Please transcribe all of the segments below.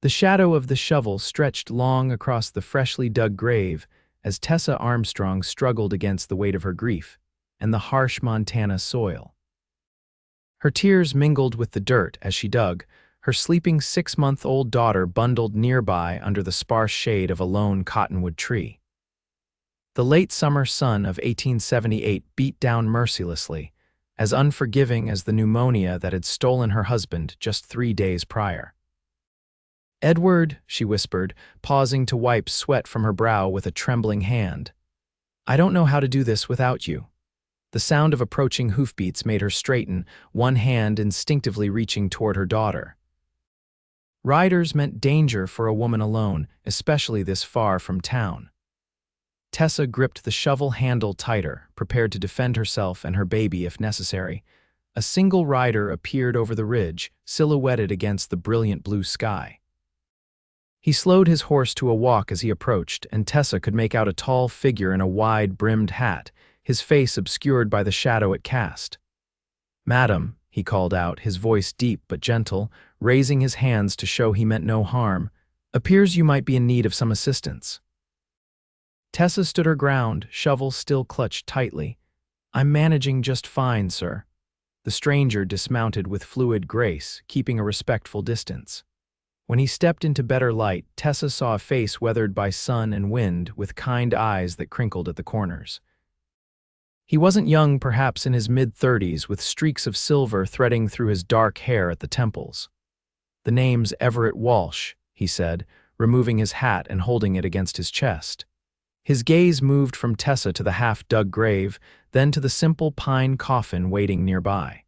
The shadow of the shovel stretched long across the freshly dug grave as Tessa Armstrong struggled against the weight of her grief and the harsh Montana soil. Her tears mingled with the dirt as she dug, her sleeping 6-month-old daughter bundled nearby under the sparse shade of a lone cottonwood tree. The late summer sun of 1878 beat down mercilessly, as unforgiving as the pneumonia that had stolen her husband just 3 days prior. "Edward," she whispered, pausing to wipe sweat from her brow with a trembling hand. "I don't know how to do this without you." The sound of approaching hoofbeats made her straighten, one hand instinctively reaching toward her daughter. Riders meant danger for a woman alone, especially this far from town. Tessa gripped the shovel handle tighter, prepared to defend herself and her baby if necessary. A single rider appeared over the ridge, silhouetted against the brilliant blue sky. He slowed his horse to a walk as he approached, and Tessa could make out a tall figure in a wide-brimmed hat, his face obscured by the shadow it cast. "Madam," he called out, his voice deep but gentle, raising his hands to show he meant no harm, "appears you might be in need of some assistance." Tessa stood her ground, shovel still clutched tightly. "I'm managing just fine, sir." The stranger dismounted with fluid grace, keeping a respectful distance. When he stepped into better light, Tessa saw a face weathered by sun and wind, with kind eyes that crinkled at the corners. He wasn't young, perhaps in his mid-30s, with streaks of silver threading through his dark hair at the temples. "The name's Everett Walsh," he said, removing his hat and holding it against his chest. His gaze moved from Tessa to the half-dug grave, then to the simple pine coffin waiting nearby.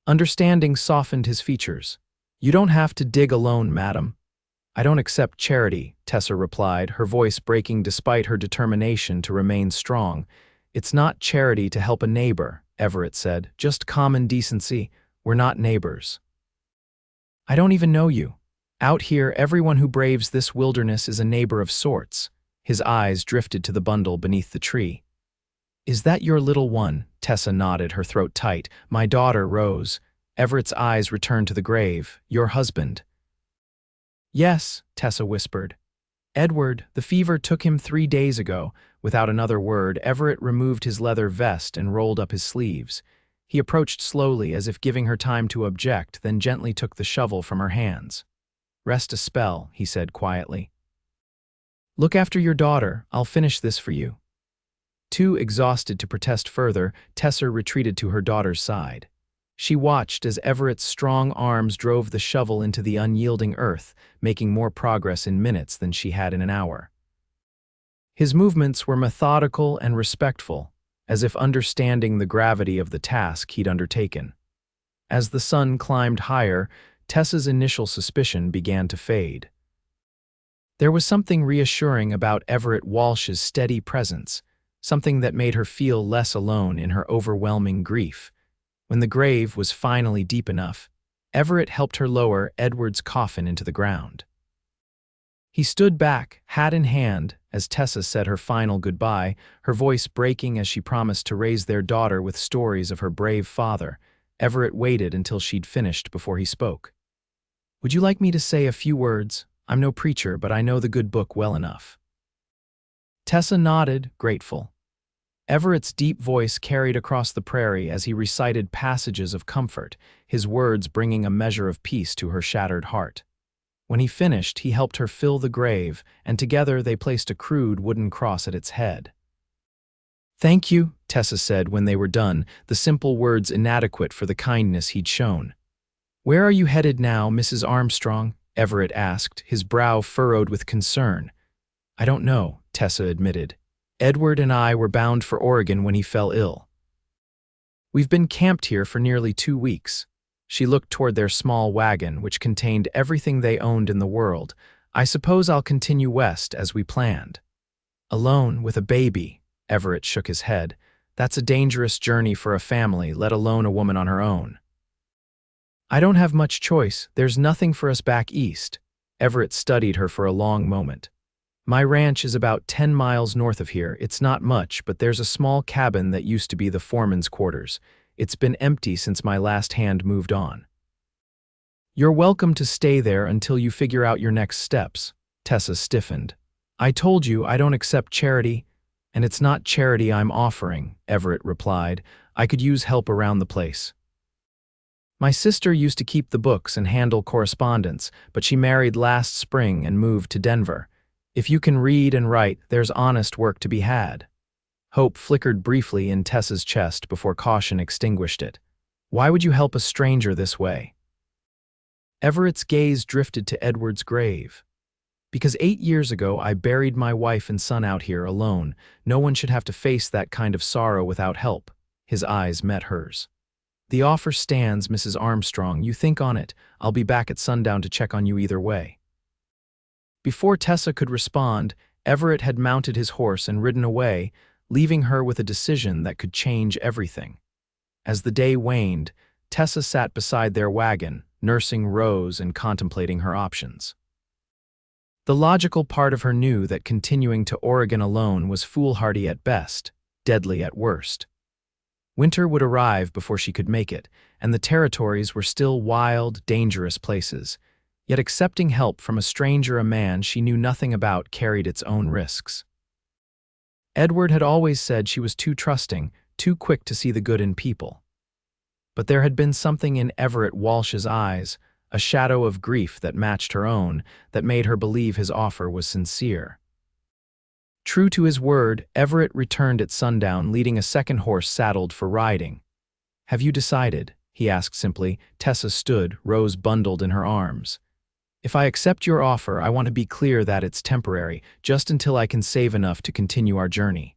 Understanding softened his features. "You don't have to dig alone, madam." "I don't accept charity," Tessa replied, her voice breaking despite her determination to remain strong. "It's not charity to help a neighbor," Everett said, "just common decency. We're not neighbors." "I don't even know you. Out here, everyone who braves this wilderness is a neighbor of sorts." His eyes drifted to the bundle beneath the tree. "Is that your little one?" Tessa nodded, her throat tight. "My daughter, Rose." Everett's eyes returned to the grave. "Your husband?" "Yes," Tessa whispered. "Edward, the fever took him 3 days ago." Without another word, Everett removed his leather vest and rolled up his sleeves. He approached slowly, as if giving her time to object, then gently took the shovel from her hands. "Rest a spell," he said quietly. "Look after your daughter. I'll finish this for you." Too exhausted to protest further, Tessa retreated to her daughter's side. She watched as Everett's strong arms drove the shovel into the unyielding earth, making more progress in minutes than she had in an hour. His movements were methodical and respectful, as if understanding the gravity of the task he'd undertaken. As the sun climbed higher, Tessa's initial suspicion began to fade. There was something reassuring about Everett Walsh's steady presence, something that made her feel less alone in her overwhelming grief. When the grave was finally deep enough, Everett helped her lower Edward's coffin into the ground. He stood back, hat in hand, as Tessa said her final goodbye, her voice breaking as she promised to raise their daughter with stories of her brave father. Everett waited until she'd finished before he spoke. "Would you like me to say a few words? I'm no preacher, but I know the good book well enough." Tessa nodded, grateful. Everett's deep voice carried across the prairie as he recited passages of comfort, his words bringing a measure of peace to her shattered heart. When he finished, he helped her fill the grave, and together they placed a crude wooden cross at its head. "Thank you," Tessa said when they were done, the simple words inadequate for the kindness he'd shown. "Where are you headed now, Mrs. Armstrong?" Everett asked, his brow furrowed with concern. "I don't know," Tessa admitted. "Edward and I were bound for Oregon when he fell ill. We've been camped here for nearly 2 weeks." She looked toward their small wagon, which contained everything they owned in the world. "I suppose I'll continue west as we planned." "Alone, with a baby," Everett shook his head. "That's a dangerous journey for a family, let alone a woman on her own." "I don't have much choice. There's nothing for us back east." Everett studied her for a long moment. "My ranch is about 10 miles north of here. It's not much, but there's a small cabin that used to be the foreman's quarters. It's been empty since my last hand moved on." You're welcome to stay there until you figure out your next steps. Tessa stiffened. I told you I don't accept charity, and it's not charity I'm offering, Everett replied. I could use help around the place. My sister used to keep the books and handle correspondence, but she married last spring and moved to Denver. If you can read and write, there's honest work to be had. Hope flickered briefly in Tessa's chest before caution extinguished it. Why would you help a stranger this way? Everett's gaze drifted to Edward's grave. Because 8 years ago I buried my wife and son out here alone. No one should have to face that kind of sorrow without help. His eyes met hers. The offer stands, Mrs. Armstrong. You think on it. I'll be back at sundown to check on you either way. Before Tessa could respond, Everett had mounted his horse and ridden away, leaving her with a decision that could change everything. As the day waned, Tessa sat beside their wagon, nursing Rose and contemplating her options. The logical part of her knew that continuing to Oregon alone was foolhardy at best, deadly at worst. Winter would arrive before she could make it, and the territories were still wild, dangerous places. Yet accepting help from a stranger, a man she knew nothing about, carried its own risks. Edward had always said she was too trusting, too quick to see the good in people. But there had been something in Everett Walsh's eyes, a shadow of grief that matched her own, that made her believe his offer was sincere. True to his word, Everett returned at sundown, leading a second horse saddled for riding. Have you decided? He asked simply. Tessa stood, Rose bundled in her arms. If I accept your offer, I want to be clear that it's temporary, just until I can save enough to continue our journey.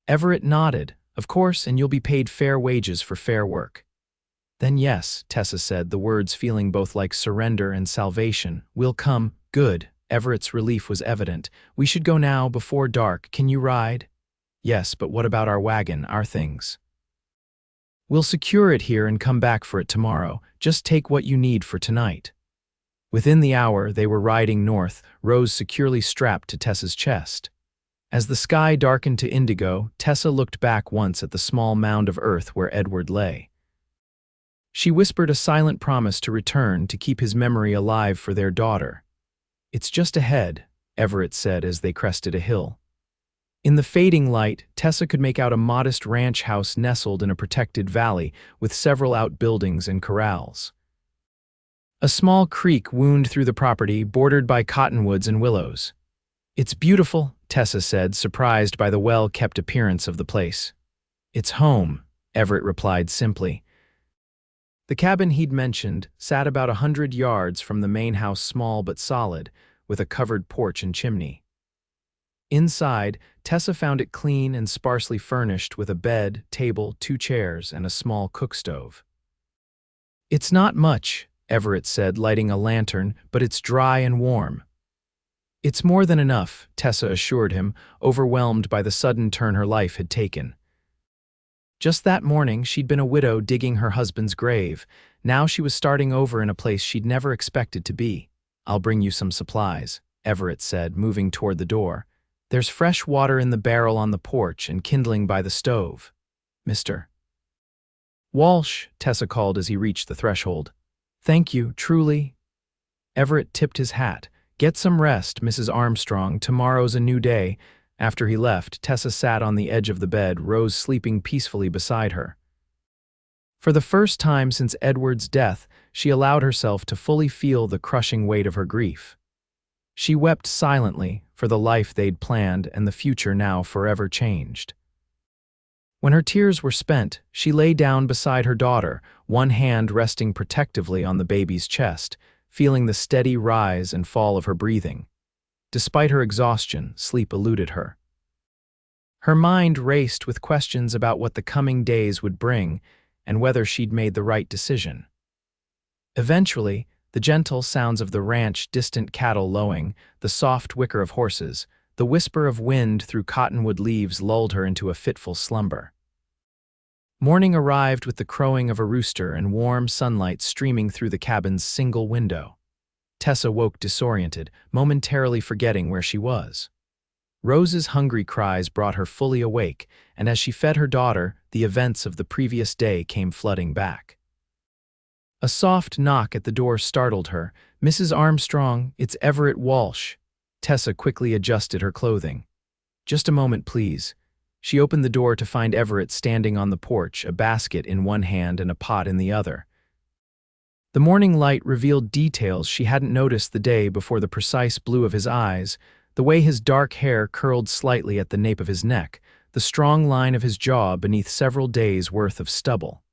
Everett nodded. Of course, and you'll be paid fair wages for fair work. Then yes, Tessa said, the words feeling both like surrender and salvation. We'll come. Good. Everett's relief was evident. We should go now, before dark. Can you ride? Yes, but what about our wagon, our things? We'll secure it here and come back for it tomorrow. Just take what you need for tonight. Within the hour, they were riding north, Rose securely strapped to Tessa's chest. As the sky darkened to indigo, Tessa looked back once at the small mound of earth where Edward lay. She whispered a silent promise to return, to keep his memory alive for their daughter. It's just ahead, Everett said as they crested a hill. In the fading light, Tessa could make out a modest ranch house nestled in a protected valley with several outbuildings and corrals. A small creek wound through the property, bordered by cottonwoods and willows. It's beautiful, Tessa said, surprised by the well-kept appearance of the place. It's home, Everett replied simply. The cabin he'd mentioned sat about 100 yards from the main house, small but solid, with a covered porch and chimney. Inside, Tessa found it clean and sparsely furnished with a bed, table, 2 chairs, and a small cook stove. It's not much, Everett said, lighting a lantern, but it's dry and warm. It's more than enough, Tessa assured him, overwhelmed by the sudden turn her life had taken. Just that morning, she'd been a widow digging her husband's grave. Now she was starting over in a place she'd never expected to be. I'll bring you some supplies, Everett said, moving toward the door. There's fresh water in the barrel on the porch and kindling by the stove. Mr. Walsh, Tessa called as he reached the threshold. Thank you, truly. Everett tipped his hat. Get some rest, Mrs. Armstrong. Tomorrow's a new day. After he left, Tessa sat on the edge of the bed, Rose sleeping peacefully beside her. For the first time since Edward's death, she allowed herself to fully feel the crushing weight of her grief. She wept silently for the life they'd planned and the future now forever changed. When her tears were spent, she lay down beside her daughter, one hand resting protectively on the baby's chest, feeling the steady rise and fall of her breathing. Despite her exhaustion, sleep eluded her. Her mind raced with questions about what the coming days would bring and whether she'd made the right decision. Eventually, the gentle sounds of the ranch, distant cattle lowing, the soft whicker of horses, the whisper of wind through cottonwood leaves lulled her into a fitful slumber. Morning arrived with the crowing of a rooster and warm sunlight streaming through the cabin's single window. Tessa woke disoriented, momentarily forgetting where she was. Rose's hungry cries brought her fully awake, and as she fed her daughter, the events of the previous day came flooding back. A soft knock at the door startled her. "Mrs. Armstrong, it's Everett Walsh." Tessa quickly adjusted her clothing. "Just a moment, please." She opened the door to find Everett standing on the porch, a basket in one hand and a pot in the other. The morning light revealed details she hadn't noticed the day before: the precise blue of his eyes, the way his dark hair curled slightly at the nape of his neck, the strong line of his jaw beneath several days' worth of stubble.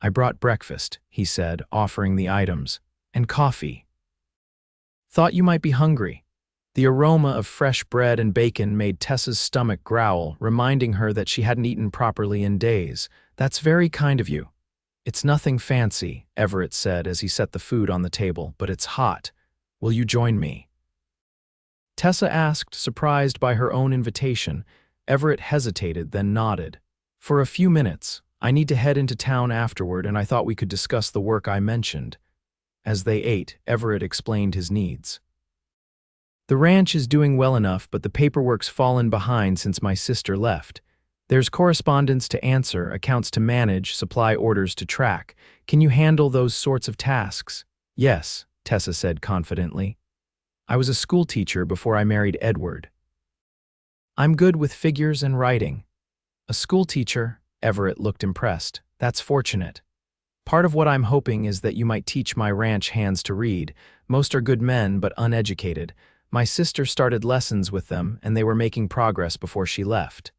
"I brought breakfast," he said, offering the items, "and coffee. Thought you might be hungry." The aroma of fresh bread and bacon made Tessa's stomach growl, reminding her that she hadn't eaten properly in days. "That's very kind of you." "It's nothing fancy," Everett said as he set the food on the table, "but it's hot. Will you join me?" Tessa asked, surprised by her own invitation. Everett hesitated, then nodded. "For a few minutes. I need to head into town afterward, and I thought we could discuss the work I mentioned." As they ate, Everett explained his needs. "The ranch is doing well enough, but the paperwork's fallen behind since my sister left. There's correspondence to answer, accounts to manage, supply orders to track. Can you handle those sorts of tasks?" "Yes," Tessa said confidently. "I was a school teacher before I married Edward. I'm good with figures and writing." "A school teacher?" Everett looked impressed. "That's fortunate. Part of what I'm hoping is that you might teach my ranch hands to read. Most are good men, but uneducated. My sister started lessons with them, and they were making progress before she left."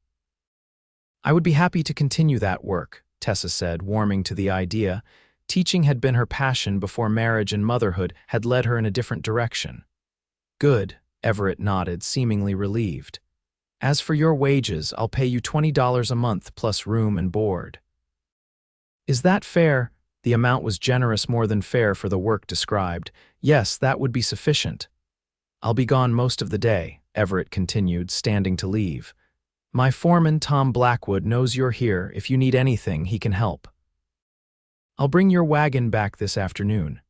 "I would be happy to continue that work," Tessa said, warming to the idea. Teaching had been her passion before marriage, and motherhood had led her in a different direction. "Good," Everett nodded, seemingly relieved. "As for your wages, I'll pay you $20 a month plus room and board." "Is that fair?" The amount was generous, more than fair for the work described. "Yes, that would be sufficient." "I'll be gone most of the day," Everett continued, standing to leave. "My foreman, Tom Blackwood, knows you're here. If you need anything, he can help. I'll bring your wagon back this afternoon."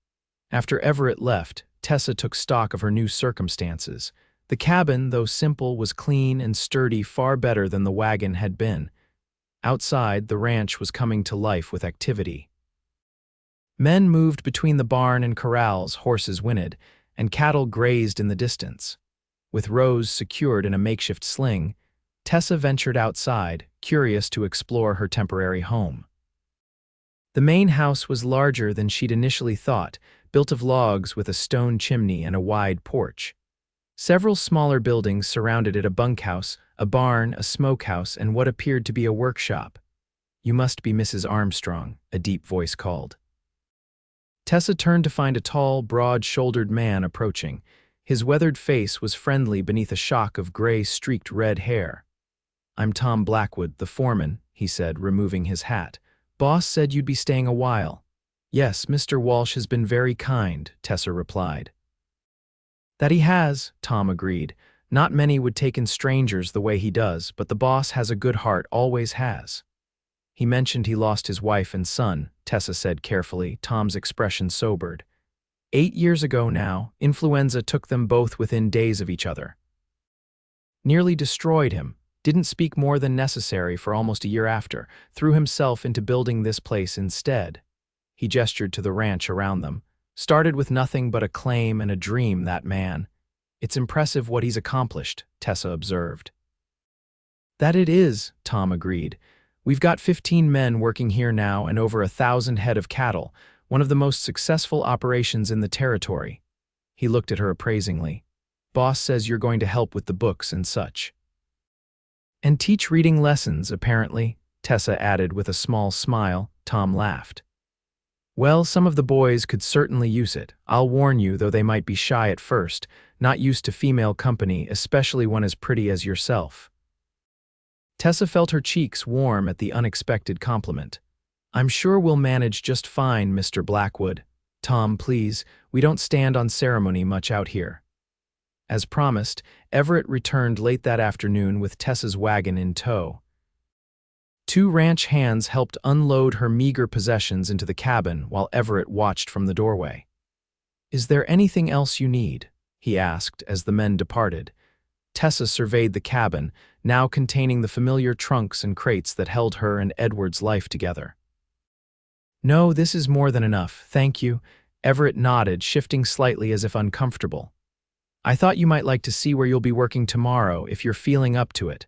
After Everett left, Tessa took stock of her new circumstances. The cabin, though simple, was clean and sturdy, far better than the wagon had been. Outside, the ranch was coming to life with activity. Men moved between the barn and corrals, horses whinnied, and cattle grazed in the distance. With Rose secured in a makeshift sling, Tessa ventured outside, curious to explore her temporary home. The main house was larger than she'd initially thought, built of logs with a stone chimney and a wide porch. Several smaller buildings surrounded it: a bunkhouse, a barn, a smokehouse, and what appeared to be a workshop. "You must be Mrs. Armstrong," a deep voice called. Tessa turned to find a tall, broad-shouldered man approaching. His weathered face was friendly beneath a shock of gray-streaked red hair. "I'm Tom Blackwood, the foreman," he said, removing his hat. "Boss said you'd be staying a while." "Yes, Mr. Walsh has been very kind," Tessa replied. "That he has," Tom agreed. "Not many would take in strangers the way he does, but the boss has a good heart, always has." "He mentioned he lost his wife and son," Tessa said carefully. Tom's expression sobered. 8 years ago now, influenza took them both within days of each other. Nearly destroyed him. Didn't speak more than necessary for almost a year after. Threw himself into building this place instead." He gestured to the ranch around them. "Started with nothing but a claim and a dream, that man. It's impressive what he's accomplished," Tessa observed. "That it is," Tom agreed. "We've got 15 men working here now and over 1,000 head of cattle, one of the most successful operations in the territory." He looked at her appraisingly. "Boss says you're going to help with the books and such." "And teach reading lessons, apparently," Tessa added with a small smile. Tom laughed. "Well, some of the boys could certainly use it. I'll warn you, though they might be shy at first, not used to female company, especially one as pretty as yourself." Tessa felt her cheeks warm at the unexpected compliment. "I'm sure we'll manage just fine, Mr. Blackwood. Tom, please, we don't stand on ceremony much out here." As promised, Everett returned late that afternoon with Tessa's wagon in tow. 2 ranch hands helped unload her meager possessions into the cabin while Everett watched from the doorway. "Is there anything else you need?" he asked as the men departed. Tessa surveyed the cabin, now containing the familiar trunks and crates that held her and Edward's life together. No, this is more than enough, thank you. Everett nodded, shifting slightly as if uncomfortable. I thought you might like to see where you'll be working tomorrow if you're feeling up to it.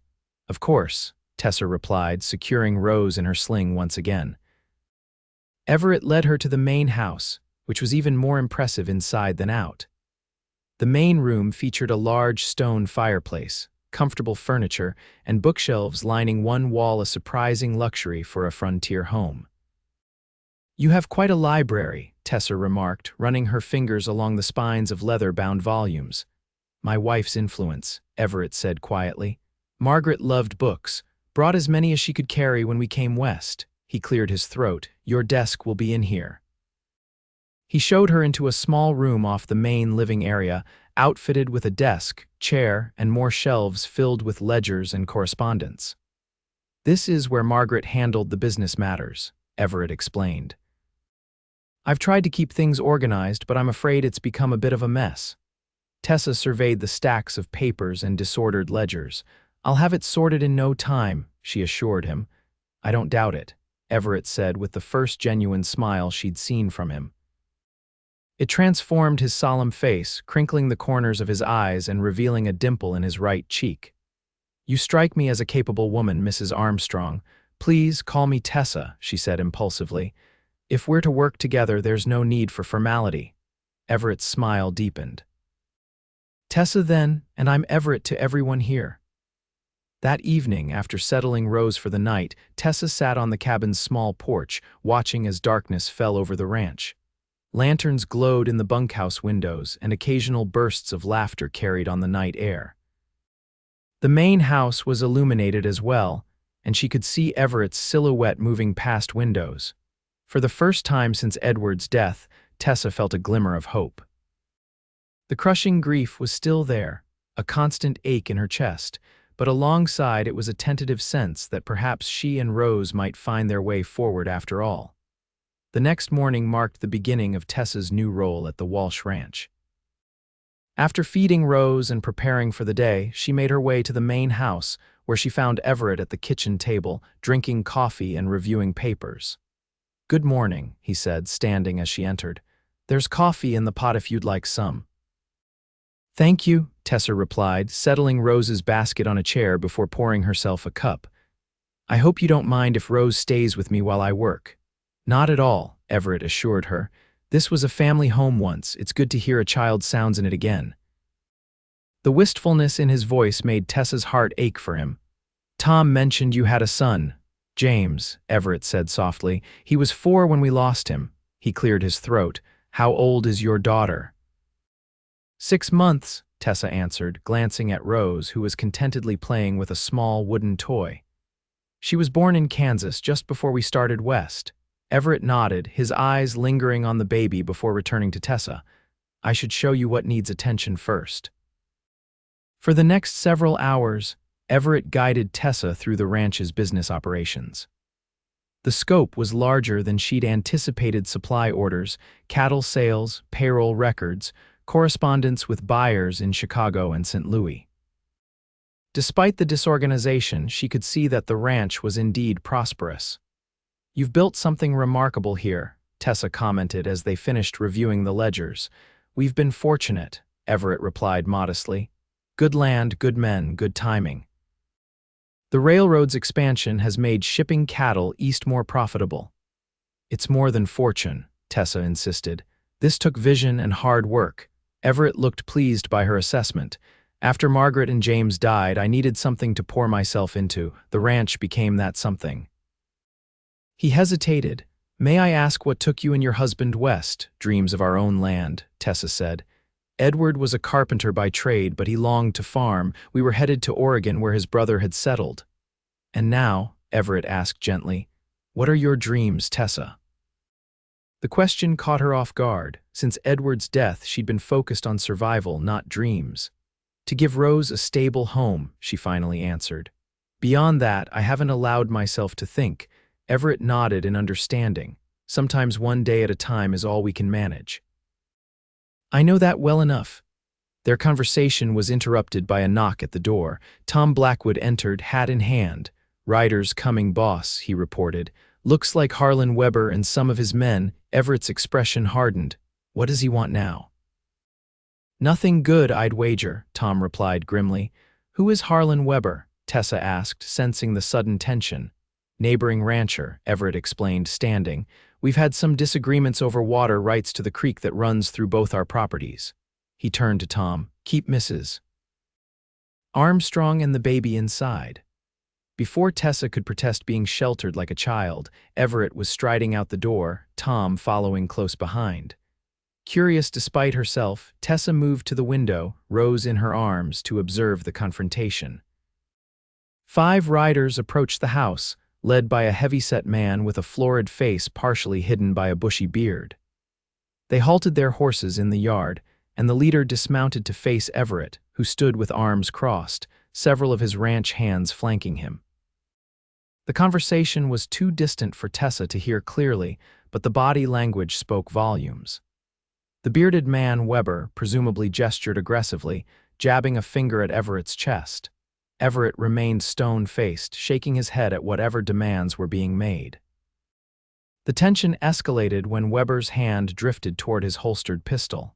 Of course, Tessa replied, securing Rose in her sling once again. Everett led her to the main house, which was even more impressive inside than out. The main room featured a large stone fireplace, comfortable furniture, and bookshelves lining one wall, a surprising luxury for a frontier home. You have quite a library, Tessa remarked, running her fingers along the spines of leather-bound volumes. My wife's influence, Everett said quietly. Margaret loved books, brought as many as she could carry when we came west. He cleared his throat. Your desk will be in here. He showed her into a small room off the main living area, outfitted with a desk, chair, and more shelves filled with ledgers and correspondence. This is where Margaret handled the business matters, Everett explained. I've tried to keep things organized, but I'm afraid it's become a bit of a mess. Tessa surveyed the stacks of papers and disordered ledgers. I'll have it sorted in no time, she assured him. I don't doubt it, Everett said with the first genuine smile she'd seen from him. It transformed his solemn face, crinkling the corners of his eyes and revealing a dimple in his right cheek. You strike me as a capable woman, Mrs. Armstrong. Please call me Tessa, she said impulsively. If we're to work together, there's no need for formality. Everett's smile deepened. Tessa then, and I'm Everett to everyone here. That evening, after settling Rose for the night, Tessa sat on the cabin's small porch, watching as darkness fell over the ranch. Lanterns glowed in the bunkhouse windows, and occasional bursts of laughter carried on the night air. The main house was illuminated as well, and she could see Everett's silhouette moving past windows. For the first time since Edward's death, Tessa felt a glimmer of hope. The crushing grief was still there, a constant ache in her chest, but alongside it was a tentative sense that perhaps she and Rose might find their way forward after all. The next morning marked the beginning of Tessa's new role at the Walsh Ranch. After feeding Rose and preparing for the day, she made her way to the main house, where she found Everett at the kitchen table, drinking coffee and reviewing papers. Good morning, he said, standing as she entered. There's coffee in the pot if you'd like some. Thank you, Tessa replied, settling Rose's basket on a chair before pouring herself a cup. I hope you don't mind if Rose stays with me while I work. Not at all, Everett assured her. This was a family home once. It's good to hear a child's sounds in it again. The wistfulness in his voice made Tessa's heart ache for him. Tom mentioned you had a son. James, Everett said softly. He was 4 when we lost him. He cleared his throat. How old is your daughter? 6 months, Tessa answered, glancing at Rose, who was contentedly playing with a small wooden toy. She was born in Kansas just before we started west. Everett nodded, his eyes lingering on the baby before returning to Tessa. I should show you what needs attention first. For the next several hours, Everett guided Tessa through the ranch's business operations. The scope was larger than she'd anticipated: supply orders, cattle sales, payroll records, correspondence with buyers in Chicago and St. Louis. Despite the disorganization, she could see that the ranch was indeed prosperous. You've built something remarkable here, Tessa commented as they finished reviewing the ledgers. We've been fortunate, Everett replied modestly. Good land, good men, good timing. The railroad's expansion has made shipping cattle east more profitable. It's more than fortune, Tessa insisted. This took vision and hard work. Everett looked pleased by her assessment. After Margaret and James died, I needed something to pour myself into. The ranch became that something. He hesitated. May I ask what took you and your husband west? Dreams of our own land, Tessa said. Edward was a carpenter by trade, but he longed to farm. We were headed to Oregon, where his brother had settled. And now, Everett asked gently, what are your dreams, Tessa? The question caught her off guard. Since Edward's death, she'd been focused on survival, not dreams. To give Rose a stable home, she finally answered. Beyond that, I haven't allowed myself to think. Everett nodded in understanding. Sometimes one day at a time is all we can manage. I know that well enough. Their conversation was interrupted by a knock at the door. Tom Blackwood entered, hat in hand. Riders coming, boss, he reported. Looks like Harlan Weber and some of his men. Everett's expression hardened. What does he want now? Nothing good, I'd wager, Tom replied grimly. Who is Harlan Weber? Tessa asked, sensing the sudden tension. Neighboring rancher, Everett explained, standing. We've had some disagreements over water rights to the creek that runs through both our properties. He turned to Tom. Keep Mrs. Armstrong and the baby inside. Before Tessa could protest being sheltered like a child, Everett was striding out the door, Tom following close behind. Curious despite herself, Tessa moved to the window, Rose in her arms, to observe the confrontation. 5 riders approached the house, led by a heavy-set man with a florid face partially hidden by a bushy beard. They halted their horses in the yard, and the leader dismounted to face Everett, who stood with arms crossed, several of his ranch hands flanking him. The conversation was too distant for Tessa to hear clearly, but the body language spoke volumes. The bearded man, Weber, presumably gestured aggressively, jabbing a finger at Everett's chest. Everett remained stone-faced, shaking his head at whatever demands were being made. The tension escalated when Weber's hand drifted toward his holstered pistol.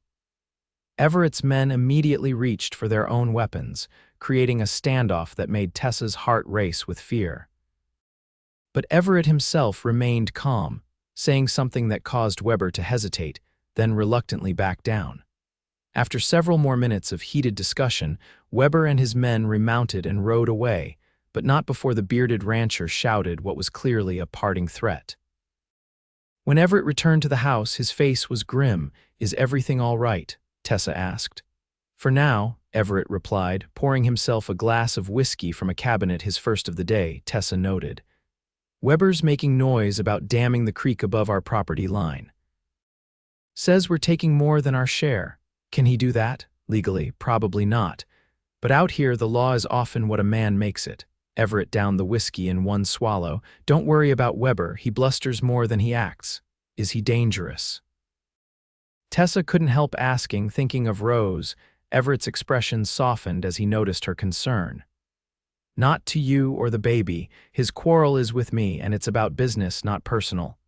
Everett's men immediately reached for their own weapons, creating a standoff that made Tessa's heart race with fear. But Everett himself remained calm, saying something that caused Weber to hesitate, then reluctantly back down. After several more minutes of heated discussion, Weber and his men remounted and rode away, but not before the bearded rancher shouted what was clearly a parting threat. When Everett returned to the house, his face was grim. Is everything all right? Tessa asked. For now, Everett replied, pouring himself a glass of whiskey from a cabinet, his first of the day, Tessa noted. Weber's making noise about damming the creek above our property line. Says we're taking more than our share. Can he do that? Legally, probably not. But out here, the law is often what a man makes it. Everett downed the whiskey in one swallow. Don't worry about Weber. He blusters more than he acts. Is he dangerous? Tessa couldn't help asking, thinking of Rose. Everett's expression softened as he noticed her concern. Not to you or the baby. His quarrel is with me, and it's about business, not personal.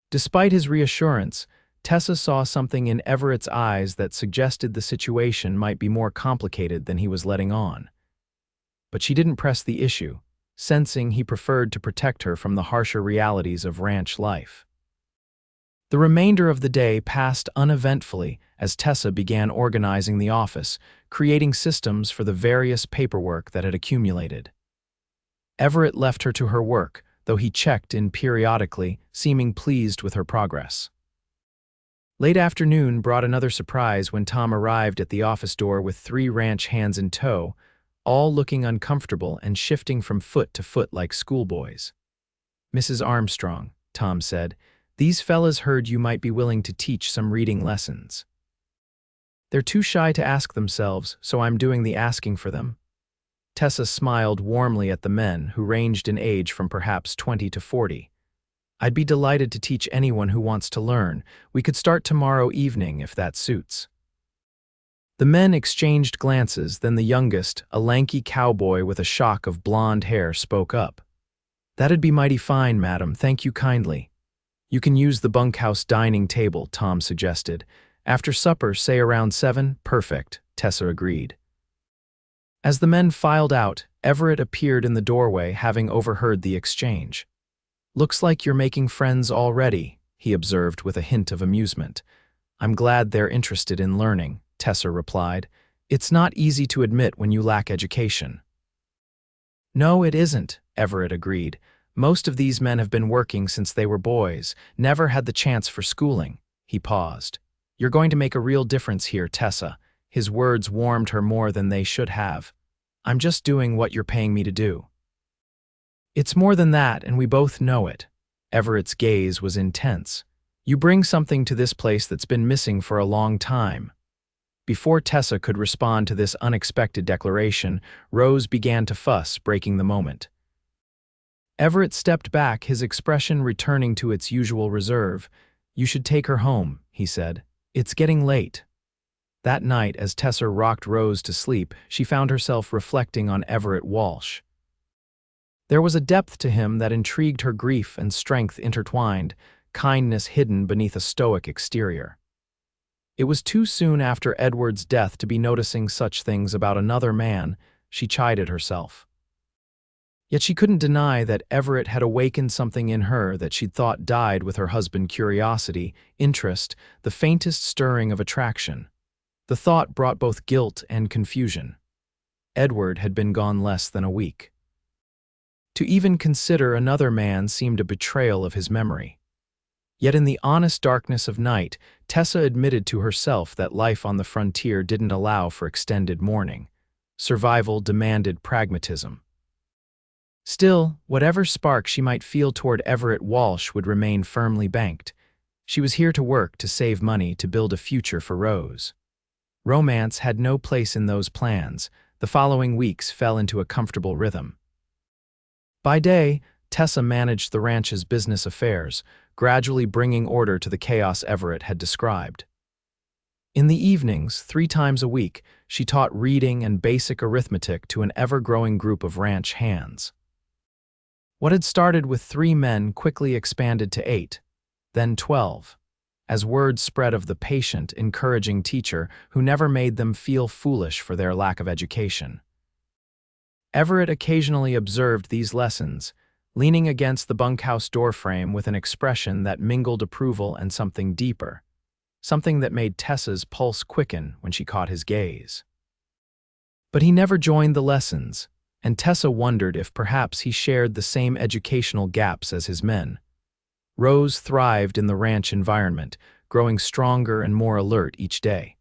Despite his reassurance, Tessa saw something in Everett's eyes that suggested the situation might be more complicated than he was letting on. But she didn't press the issue, sensing he preferred to protect her from the harsher realities of ranch life. The remainder of the day passed uneventfully as Tessa began organizing the office, creating systems for the various paperwork that had accumulated. Everett left her to her work, though he checked in periodically, seeming pleased with her progress. Late afternoon brought another surprise when Tom arrived at the office door with 3 ranch hands in tow, all looking uncomfortable and shifting from foot to foot like schoolboys. Mrs. Armstrong, Tom said, these fellas heard you might be willing to teach some reading lessons. They're too shy to ask themselves, so I'm doing the asking for them. Tessa smiled warmly at the men, who ranged in age from perhaps 20 to 40. I'd be delighted to teach anyone who wants to learn. We could start tomorrow evening if that suits. The men exchanged glances, then the youngest, a lanky cowboy with a shock of blonde hair, spoke up. That'd be mighty fine, madam, thank you kindly. You can use the bunkhouse dining table, Tom suggested. After supper, say around 7, perfect, Tessa agreed. As the men filed out, Everett appeared in the doorway, having overheard the exchange. Looks like you're making friends already, he observed with a hint of amusement. I'm glad they're interested in learning, Tessa replied. It's not easy to admit when you lack education. No, it isn't, Everett agreed. Most of these men have been working since they were boys, never had the chance for schooling. He paused. You're going to make a real difference here, Tessa. His words warmed her more than they should have. I'm just doing what you're paying me to do. It's more than that, and we both know it. Everett's gaze was intense. You bring something to this place that's been missing for a long time. Before Tessa could respond to this unexpected declaration, Rose began to fuss, breaking the moment. Everett stepped back, his expression returning to its usual reserve. You should take her home, he said. It's getting late. That night, as Tessa rocked Rose to sleep, she found herself reflecting on Everett Walsh. There was a depth to him that intrigued, her grief and strength intertwined, kindness hidden beneath a stoic exterior. It was too soon after Edward's death to be noticing such things about another man, she chided herself. Yet she couldn't deny that Everett had awakened something in her that she'd thought died with her husband: curiosity, interest, the faintest stirring of attraction. The thought brought both guilt and confusion. Edward had been gone less than a week. To even consider another man seemed a betrayal of his memory. Yet in the honest darkness of night, Tessa admitted to herself that life on the frontier didn't allow for extended mourning. Survival demanded pragmatism. Still, whatever spark she might feel toward Everett Walsh would remain firmly banked. She was here to work, to save money, to build a future for Rose. Romance had no place in those plans. The following weeks fell into a comfortable rhythm. By day, Tessa managed the ranch's business affairs, gradually bringing order to the chaos Everett had described. In the evenings, 3 times a week, she taught reading and basic arithmetic to an ever-growing group of ranch hands. What had started with 3 men quickly expanded to 8, then 12, as word spread of the patient, encouraging teacher who never made them feel foolish for their lack of education. Everett occasionally observed these lessons, leaning against the bunkhouse doorframe with an expression that mingled approval and something deeper, something that made Tessa's pulse quicken when she caught his gaze. But he never joined the lessons, and Tessa wondered if perhaps he shared the same educational gaps as his men. Rose thrived in the ranch environment, growing stronger and more alert each day.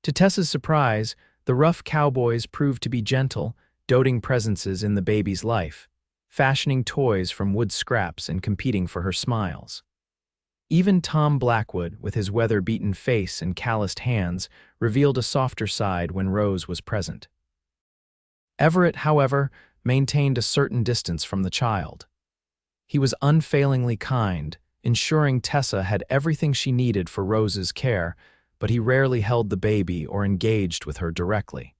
To Tessa's surprise, the rough cowboys proved to be gentle, doting presences in the baby's life, fashioning toys from wood scraps and competing for her smiles. Even Tom Blackwood, with his weather-beaten face and calloused hands, revealed a softer side when Rose was present. Everett, however, maintained a certain distance from the child. He was unfailingly kind, ensuring Tessa had everything she needed for Rose's care, but he rarely held the baby or engaged with her directly.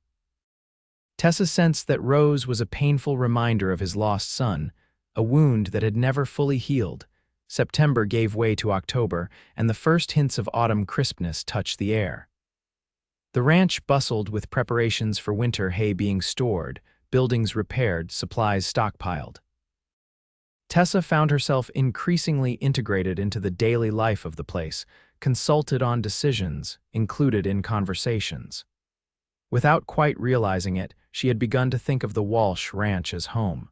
Tessa sensed that Rose was a painful reminder of his lost son, a wound that had never fully healed. September gave way to October, and the first hints of autumn crispness touched the air. The ranch bustled with preparations for winter: hay being stored, buildings repaired, supplies stockpiled. Tessa found herself increasingly integrated into the daily life of the place, consulted on decisions, included in conversations. Without quite realizing it, she had begun to think of the Walsh ranch as home.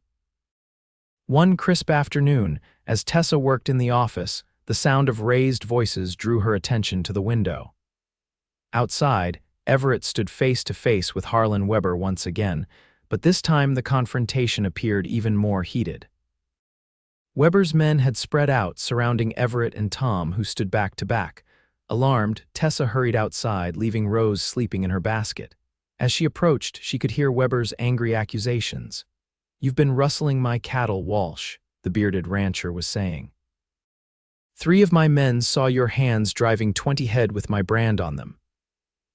One crisp afternoon, as Tessa worked in the office, the sound of raised voices drew her attention to the window. Outside, Everett stood face to face with Harlan Weber once again, but this time the confrontation appeared even more heated. Weber's men had spread out, surrounding Everett and Tom, who stood back to back. Alarmed, Tessa hurried outside, leaving Rose sleeping in her basket. As she approached, she could hear Weber's angry accusations. "You've been rustling my cattle, Walsh," the bearded rancher was saying. "3 of my men saw your hands driving 20 head with my brand on them."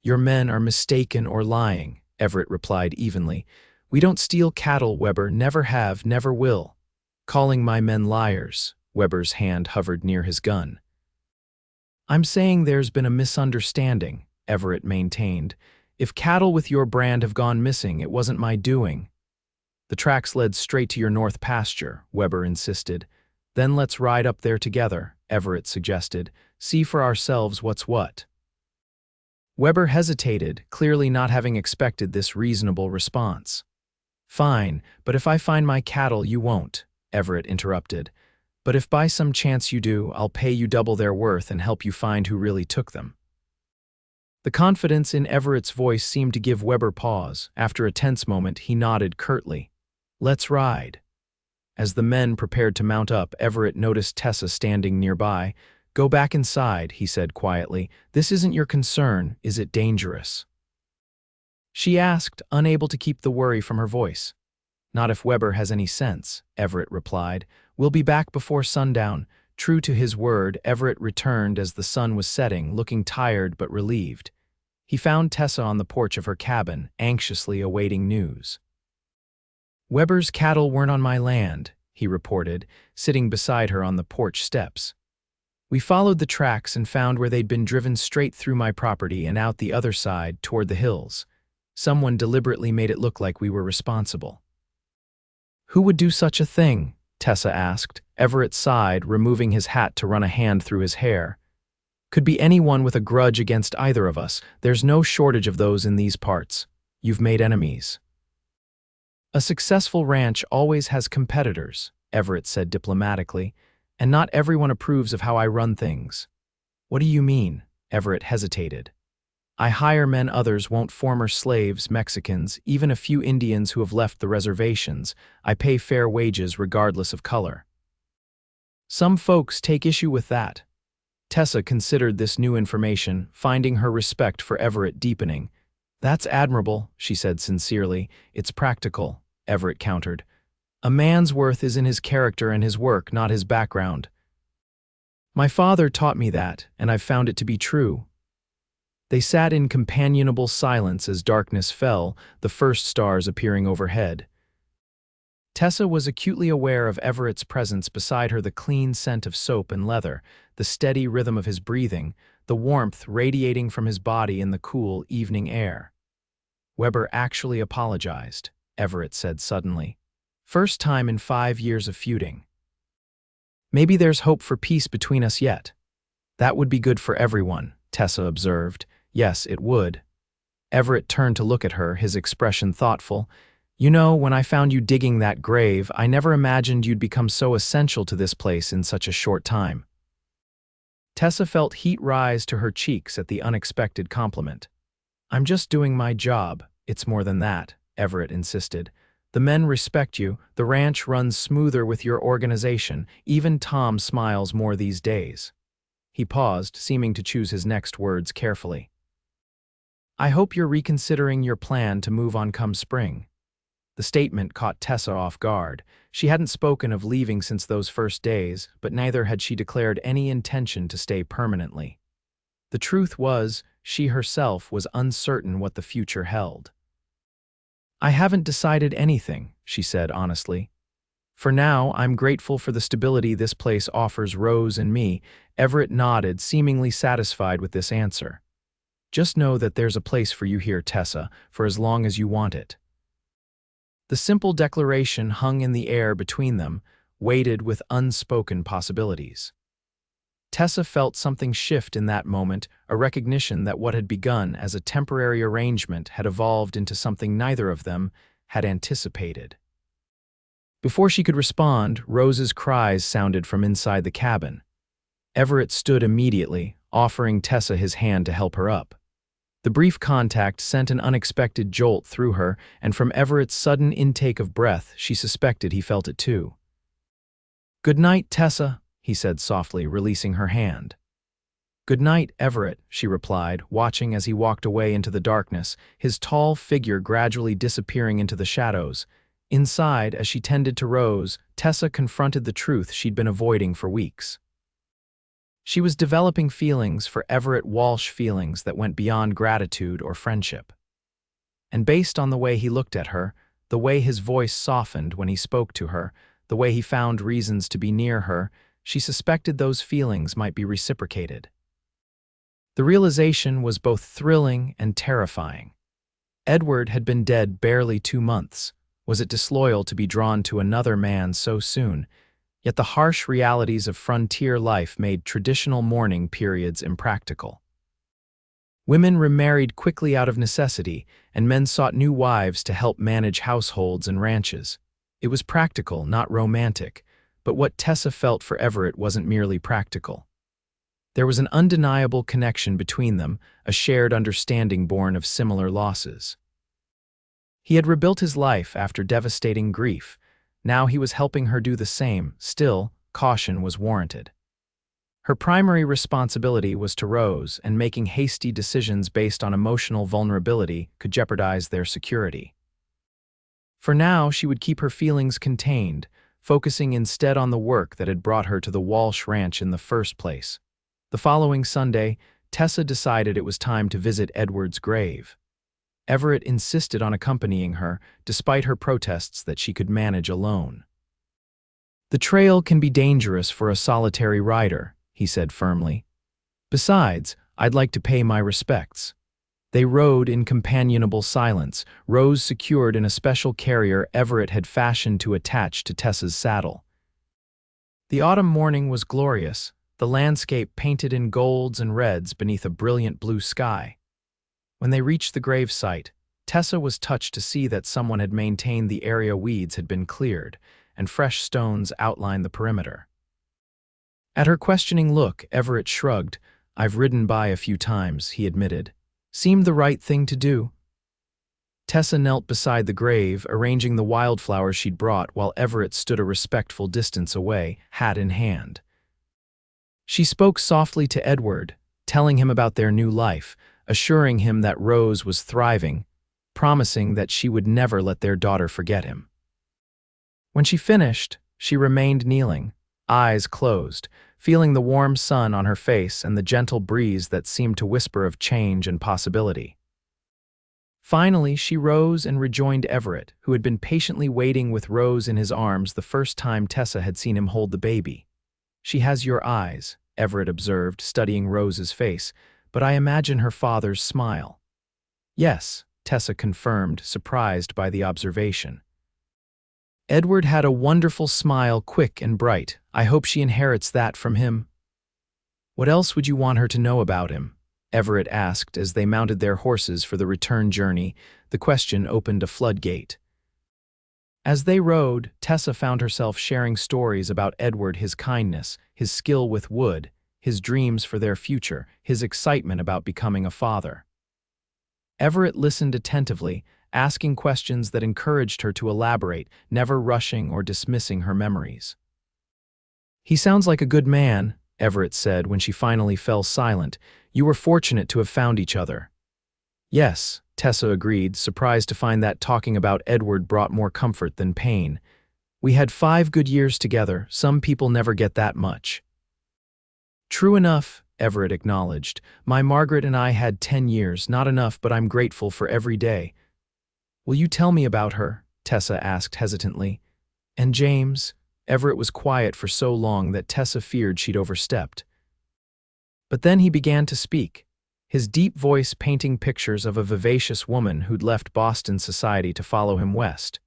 "Your men are mistaken or lying," Everett replied evenly. "We don't steal cattle, Weber, never have, never will." "Calling my men liars," Weber's hand hovered near his gun. "I'm saying there's been a misunderstanding," Everett maintained. "If cattle with your brand have gone missing, it wasn't my doing." "The tracks led straight to your north pasture," Weber insisted. "Then let's ride up there together," Everett suggested. "See for ourselves what's what." Weber hesitated, clearly not having expected this reasonable response. "Fine, but if I find my cattle, you won't," Everett interrupted. "But if by some chance you do, I'll pay you double their worth and help you find who really took them." The confidence in Everett's voice seemed to give Weber pause. After a tense moment, he nodded curtly. "Let's ride." As the men prepared to mount up, Everett noticed Tessa standing nearby. "Go back inside," he said quietly. "This isn't your concern, is it dangerous?" She asked, unable to keep the worry from her voice. "Not if Weber has any sense," Everett replied. "We'll be back before sundown." True to his word, Everett returned as the sun was setting, looking tired but relieved. He found Tessa on the porch of her cabin, anxiously awaiting news. Weber's cattle weren't on my land, he reported, sitting beside her on the porch steps. We followed the tracks and found where they'd been driven straight through my property and out the other side toward the hills. Someone deliberately made it look like we were responsible. Who would do such a thing? Tessa asked. Everett sighed, removing his hat to run a hand through his hair. Could be anyone with a grudge against either of us. There's no shortage of those in these parts. You've made enemies. A successful ranch always has competitors, Everett said diplomatically, and not everyone approves of how I run things. What do you mean? Everett hesitated. I hire men others won't, former slaves, Mexicans, even a few Indians who have left the reservations. I pay fair wages regardless of color. Some folks take issue with that. Tessa considered this new information, finding her respect for Everett deepening. That's admirable, she said sincerely. It's practical, Everett countered. A man's worth is in his character and his work, not his background. My father taught me that, and I've found it to be true. They sat in companionable silence as darkness fell, the first stars appearing overhead. Tessa was acutely aware of Everett's presence beside her, the clean scent of soap and leather, the steady rhythm of his breathing, the warmth radiating from his body in the cool evening air. Weber actually apologized, Everett said suddenly. First time in 5 years of feuding. Maybe there's hope for peace between us yet. That would be good for everyone, Tessa observed. Yes, it would. Everett turned to look at her, his expression thoughtful. You know, when I found you digging that grave, I never imagined you'd become so essential to this place in such a short time. Tessa felt heat rise to her cheeks at the unexpected compliment. I'm just doing my job. It's more than that, Everett insisted. The men respect you, the ranch runs smoother with your organization, even Tom smiles more these days. He paused, seeming to choose his next words carefully. I hope you're reconsidering your plan to move on come spring. The statement caught Tessa off guard. She hadn't spoken of leaving since those first days, but neither had she declared any intention to stay permanently. The truth was, she herself was uncertain what the future held. I haven't decided anything, she said honestly. For now, I'm grateful for the stability this place offers Rose and me. Everett nodded, seemingly satisfied with this answer. Just know that there's a place for you here, Tessa, for as long as you want it. The simple declaration hung in the air between them, weighted with unspoken possibilities. Tessa felt something shift in that moment, a recognition that what had begun as a temporary arrangement had evolved into something neither of them had anticipated. Before she could respond, Rose's cries sounded from inside the cabin. Everett stood immediately, offering Tessa his hand to help her up. The brief contact sent an unexpected jolt through her, and from Everett's sudden intake of breath, she suspected he felt it too. Good night, Tessa, he said softly, releasing her hand. Good night, Everett, she replied, watching as he walked away into the darkness, his tall figure gradually disappearing into the shadows. Inside, as she tended to Rose, Tessa confronted the truth she'd been avoiding for weeks. She was developing feelings for Everett Walsh, feelings that went beyond gratitude or friendship. And based on the way he looked at her, the way his voice softened when he spoke to her, the way he found reasons to be near her, she suspected those feelings might be reciprocated. The realization was both thrilling and terrifying. Edward had been dead barely 2 months. Was it disloyal to be drawn to another man so soon? Yet the harsh realities of frontier life made traditional mourning periods impractical. Women remarried quickly out of necessity, and men sought new wives to help manage households and ranches. It was practical, not romantic, but what Tessa felt for Everett wasn't merely practical. There was an undeniable connection between them, a shared understanding born of similar losses. He had rebuilt his life after devastating grief. Now he was helping her do the same. Still, caution was warranted. Her primary responsibility was to Rose, and making hasty decisions based on emotional vulnerability could jeopardize their security. For now, she would keep her feelings contained, focusing instead on the work that had brought her to the Walsh Ranch in the first place. The following Sunday, Tessa decided it was time to visit Edward's grave. Everett insisted on accompanying her, despite her protests that she could manage alone. "The trail can be dangerous for a solitary rider," he said firmly. "Besides, I'd like to pay my respects." They rode in companionable silence, Rose secured in a special carrier Everett had fashioned to attach to Tessa's saddle. The autumn morning was glorious, the landscape painted in golds and reds beneath a brilliant blue sky. When they reached the grave site, Tessa was touched to see that someone had maintained the area weeds had been cleared, and fresh stones outlined the perimeter. At her questioning look, Everett shrugged. "I've ridden by a few times," he admitted. "Seemed the right thing to do." Tessa knelt beside the grave, arranging the wildflowers she'd brought while Everett stood a respectful distance away, hat in hand. She spoke softly to Edward, telling him about their new life, assuring him that Rose was thriving, promising that she would never let their daughter forget him. When she finished, she remained kneeling, eyes closed, feeling the warm sun on her face and the gentle breeze that seemed to whisper of change and possibility. Finally, she rose and rejoined Everett, who had been patiently waiting with Rose in his arms the first time Tessa had seen him hold the baby. "She has your eyes," Everett observed, studying Rose's face, "but I imagine her father's smile." "Yes," Tessa confirmed, surprised by the observation. "Edward had a wonderful smile, quick and bright. I hope she inherits that from him." "What else would you want her to know about him?" Everett asked as they mounted their horses for the return journey. The question opened a floodgate. As they rode, Tessa found herself sharing stories about Edward, his kindness, his skill with wood, his dreams for their future, his excitement about becoming a father. Everett listened attentively, asking questions that encouraged her to elaborate, never rushing or dismissing her memories. "He sounds like a good man," Everett said when she finally fell silent. "You were fortunate to have found each other." "Yes," Tessa agreed, surprised to find that talking about Edward brought more comfort than pain. "We had 5 good years together. Some people never get that much." "True enough," Everett acknowledged. "My Margaret and I had 10 years, not enough, but I'm grateful for every day." "Will you tell me about her?" Tessa asked hesitantly. "And James?" Everett was quiet for so long that Tessa feared she'd overstepped. But then he began to speak, his deep voice painting pictures of a vivacious woman who'd left Boston society to follow him west,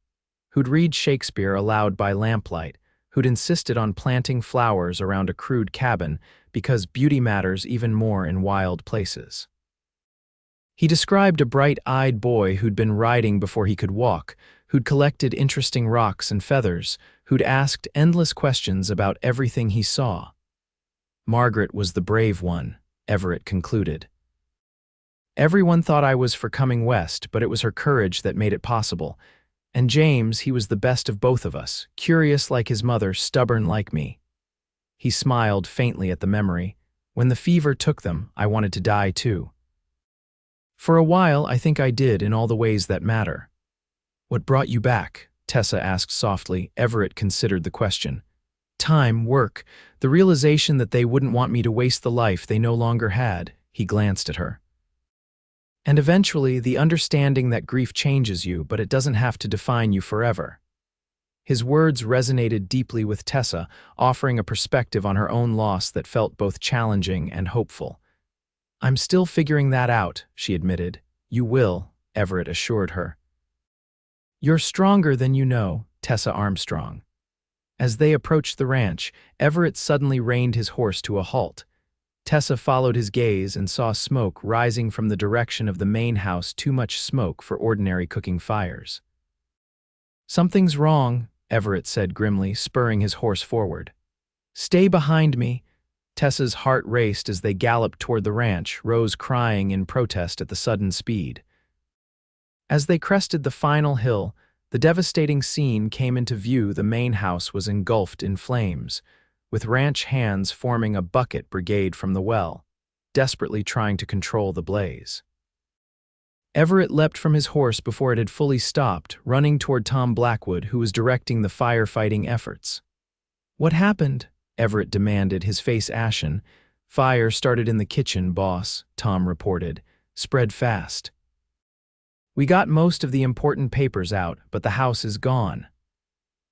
who'd read Shakespeare aloud by lamplight, who'd insisted on planting flowers around a crude cabin because beauty matters even more in wild places. He described a bright-eyed boy who'd been riding before he could walk, who'd collected interesting rocks and feathers, who'd asked endless questions about everything he saw. Margaret was the brave one, Everett concluded. Everyone thought I was for coming west, but it was her courage that made it possible. And James, he was the best of both of us, curious like his mother, stubborn like me. He smiled faintly at the memory. When the fever took them, I wanted to die too. For a while, I think I did in all the ways that matter. "What brought you back?" Tessa asked softly. Everett considered the question. "Time, work, the realization that they wouldn't want me to waste the life they no longer had." He glanced at her. "And eventually, the understanding that grief changes you, but it doesn't have to define you forever." His words resonated deeply with Tessa, offering a perspective on her own loss that felt both challenging and hopeful. "I'm still figuring that out," she admitted. "You will," Everett assured her. "You're stronger than you know," Tessa Armstrong. As they approached the ranch, Everett suddenly reined his horse to a halt. Tessa followed his gaze and saw smoke rising from the direction of the main house, too much smoke for ordinary cooking fires. "Something's wrong," Everett said grimly, spurring his horse forward. "Stay behind me." Tessa's heart raced as they galloped toward the ranch, Rose crying in protest at the sudden speed. As they crested the final hill, the devastating scene came into view. The main house was engulfed in flames, with ranch hands forming a bucket brigade from the well, desperately trying to control the blaze. Everett leapt from his horse before it had fully stopped, running toward Tom Blackwood, who was directing the firefighting efforts. "What happened?" Everett demanded, his face ashen. "Fire started in the kitchen, boss," Tom reported. "Spread fast." We got most of the important papers out, but the house is gone.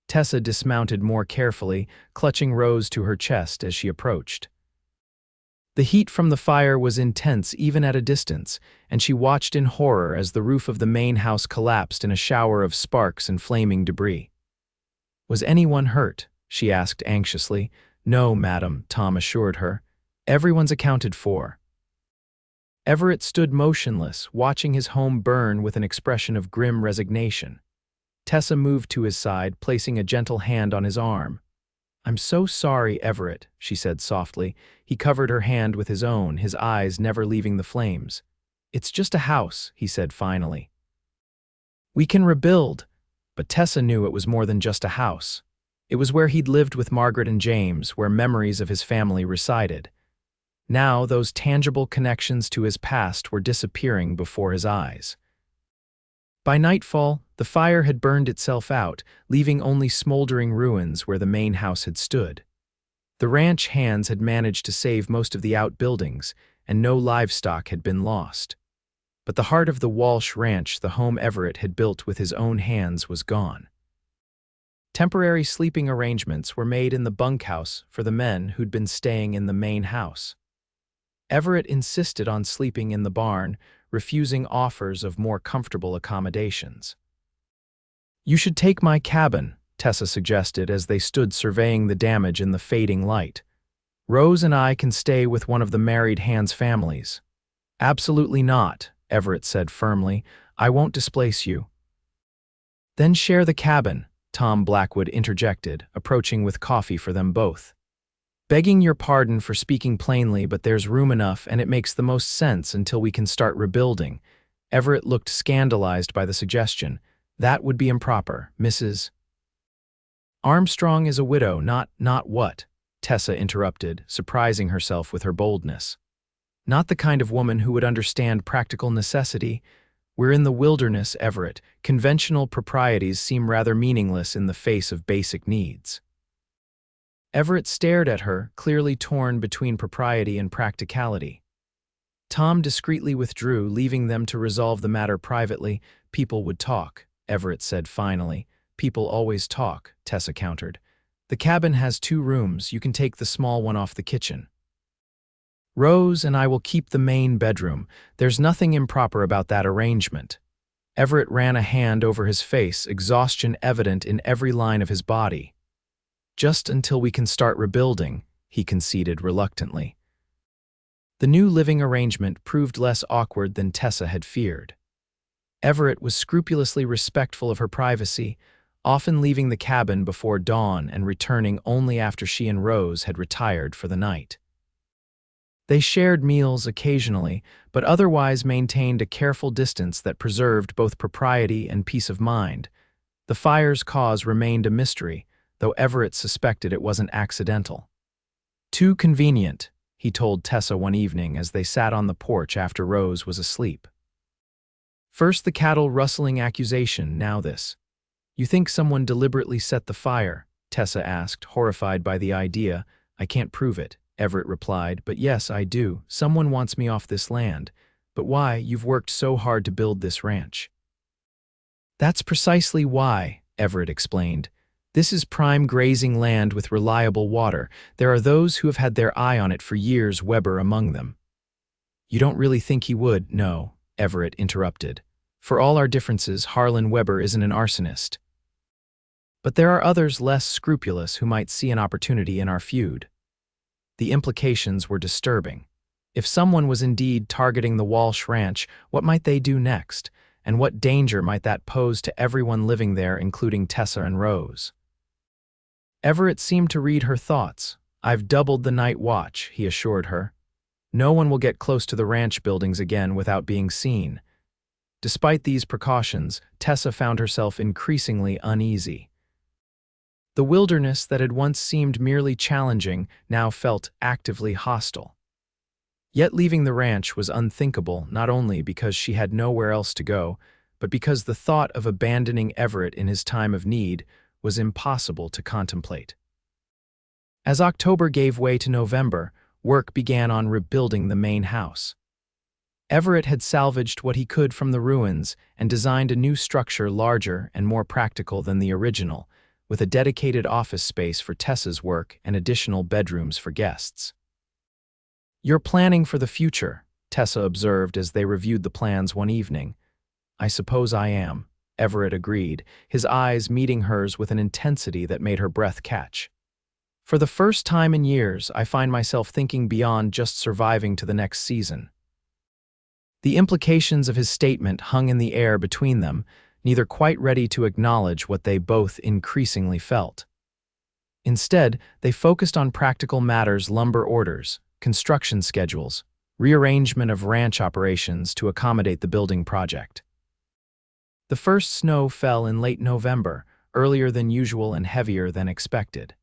Tessa dismounted more carefully, clutching Rose to her chest as she approached. The heat from the fire was intense even at a distance, and she watched in horror as the roof of the main house collapsed in a shower of sparks and flaming debris. "Was anyone hurt?" she asked anxiously. "No, madam," Tom assured her. "Everyone's accounted for." Everett stood motionless, watching his home burn with an expression of grim resignation. Tessa moved to his side, placing a gentle hand on his arm. "I'm so sorry, Everett," she said softly. He covered her hand with his own, his eyes never leaving the flames. "It's just a house," he said finally. "We can rebuild." But Tessa knew it was more than just a house. It was where he'd lived with Margaret and James, where memories of his family resided. Now those tangible connections to his past were disappearing before his eyes. By nightfall, the fire had burned itself out, leaving only smoldering ruins where the main house had stood. The ranch hands had managed to save most of the outbuildings, and no livestock had been lost. But the heart of the Walsh ranch, the home Everett had built with his own hands, was gone. Temporary sleeping arrangements were made in the bunkhouse for the men who'd been staying in the main house. Everett insisted on sleeping in the barn, refusing offers of more comfortable accommodations. "You should take my cabin," Tessa suggested as they stood surveying the damage in the fading light. "Rose and I can stay with one of the married hands' families." "Absolutely not," Everett said firmly. "I won't displace you." "Then share the cabin," Tom Blackwood interjected, approaching with coffee for them both. "Begging your pardon for speaking plainly, but there's room enough and it makes the most sense until we can start rebuilding." Everett looked scandalized by the suggestion. "That would be improper, Mrs. Armstrong is a widow, not what?" Tessa interrupted, surprising herself with her boldness. "Not the kind of woman who would understand practical necessity. We're in the wilderness, Everett. Conventional proprieties seem rather meaningless in the face of basic needs." Everett stared at her, clearly torn between propriety and practicality. Tom discreetly withdrew, leaving them to resolve the matter privately. "People would talk," Everett said finally. "People always talk," Tessa countered. "The cabin has 2 rooms. You can take the small one off the kitchen. Rose and I will keep the main bedroom. There's nothing improper about that arrangement." Everett ran a hand over his face, exhaustion evident in every line of his body. "Just until we can start rebuilding," he conceded reluctantly. The new living arrangement proved less awkward than Tessa had feared. Everett was scrupulously respectful of her privacy, often leaving the cabin before dawn and returning only after she and Rose had retired for the night. They shared meals occasionally, but otherwise maintained a careful distance that preserved both propriety and peace of mind. The fire's cause remained a mystery, though Everett suspected it wasn't accidental. "Too convenient," he told Tessa one evening as they sat on the porch after Rose was asleep. "First the cattle rustling accusation, now this." "You think someone deliberately set the fire?" Tessa asked, horrified by the idea. "I can't prove it," Everett replied, "but yes, I do. Someone wants me off this land. But why? You've worked so hard to build this ranch." "That's precisely why," Everett explained. "This is prime grazing land with reliable water. There are those who have had their eye on it for years, Weber among them." "You don't really think he would?" "No," Everett interrupted. "For all our differences, Harlan Weber isn't an arsonist. But there are others less scrupulous who might see an opportunity in our feud." The implications were disturbing. If someone was indeed targeting the Walsh ranch, what might they do next? And what danger might that pose to everyone living there, including Tessa and Rose? Everett seemed to read her thoughts. "I've doubled the night watch," he assured her. "No one will get close to the ranch buildings again without being seen." Despite these precautions, Tessa found herself increasingly uneasy. The wilderness that had once seemed merely challenging now felt actively hostile. Yet leaving the ranch was unthinkable, not only because she had nowhere else to go, but because the thought of abandoning Everett in his time of need was impossible to contemplate. As October gave way to November, work began on rebuilding the main house. Everett had salvaged what he could from the ruins and designed a new structure larger and more practical than the original, with a dedicated office space for Tessa's work and additional bedrooms for guests. "You're planning for the future," Tessa observed as they reviewed the plans one evening. "I suppose I am," Everett agreed, his eyes meeting hers with an intensity that made her breath catch. "For the first time in years, I find myself thinking beyond just surviving to the next season." The implications of his statement hung in the air between them, neither quite ready to acknowledge what they both increasingly felt. Instead, they focused on practical matters: lumber orders, construction schedules, rearrangement of ranch operations to accommodate the building project. The first snow fell in late November, earlier than usual and heavier than expected.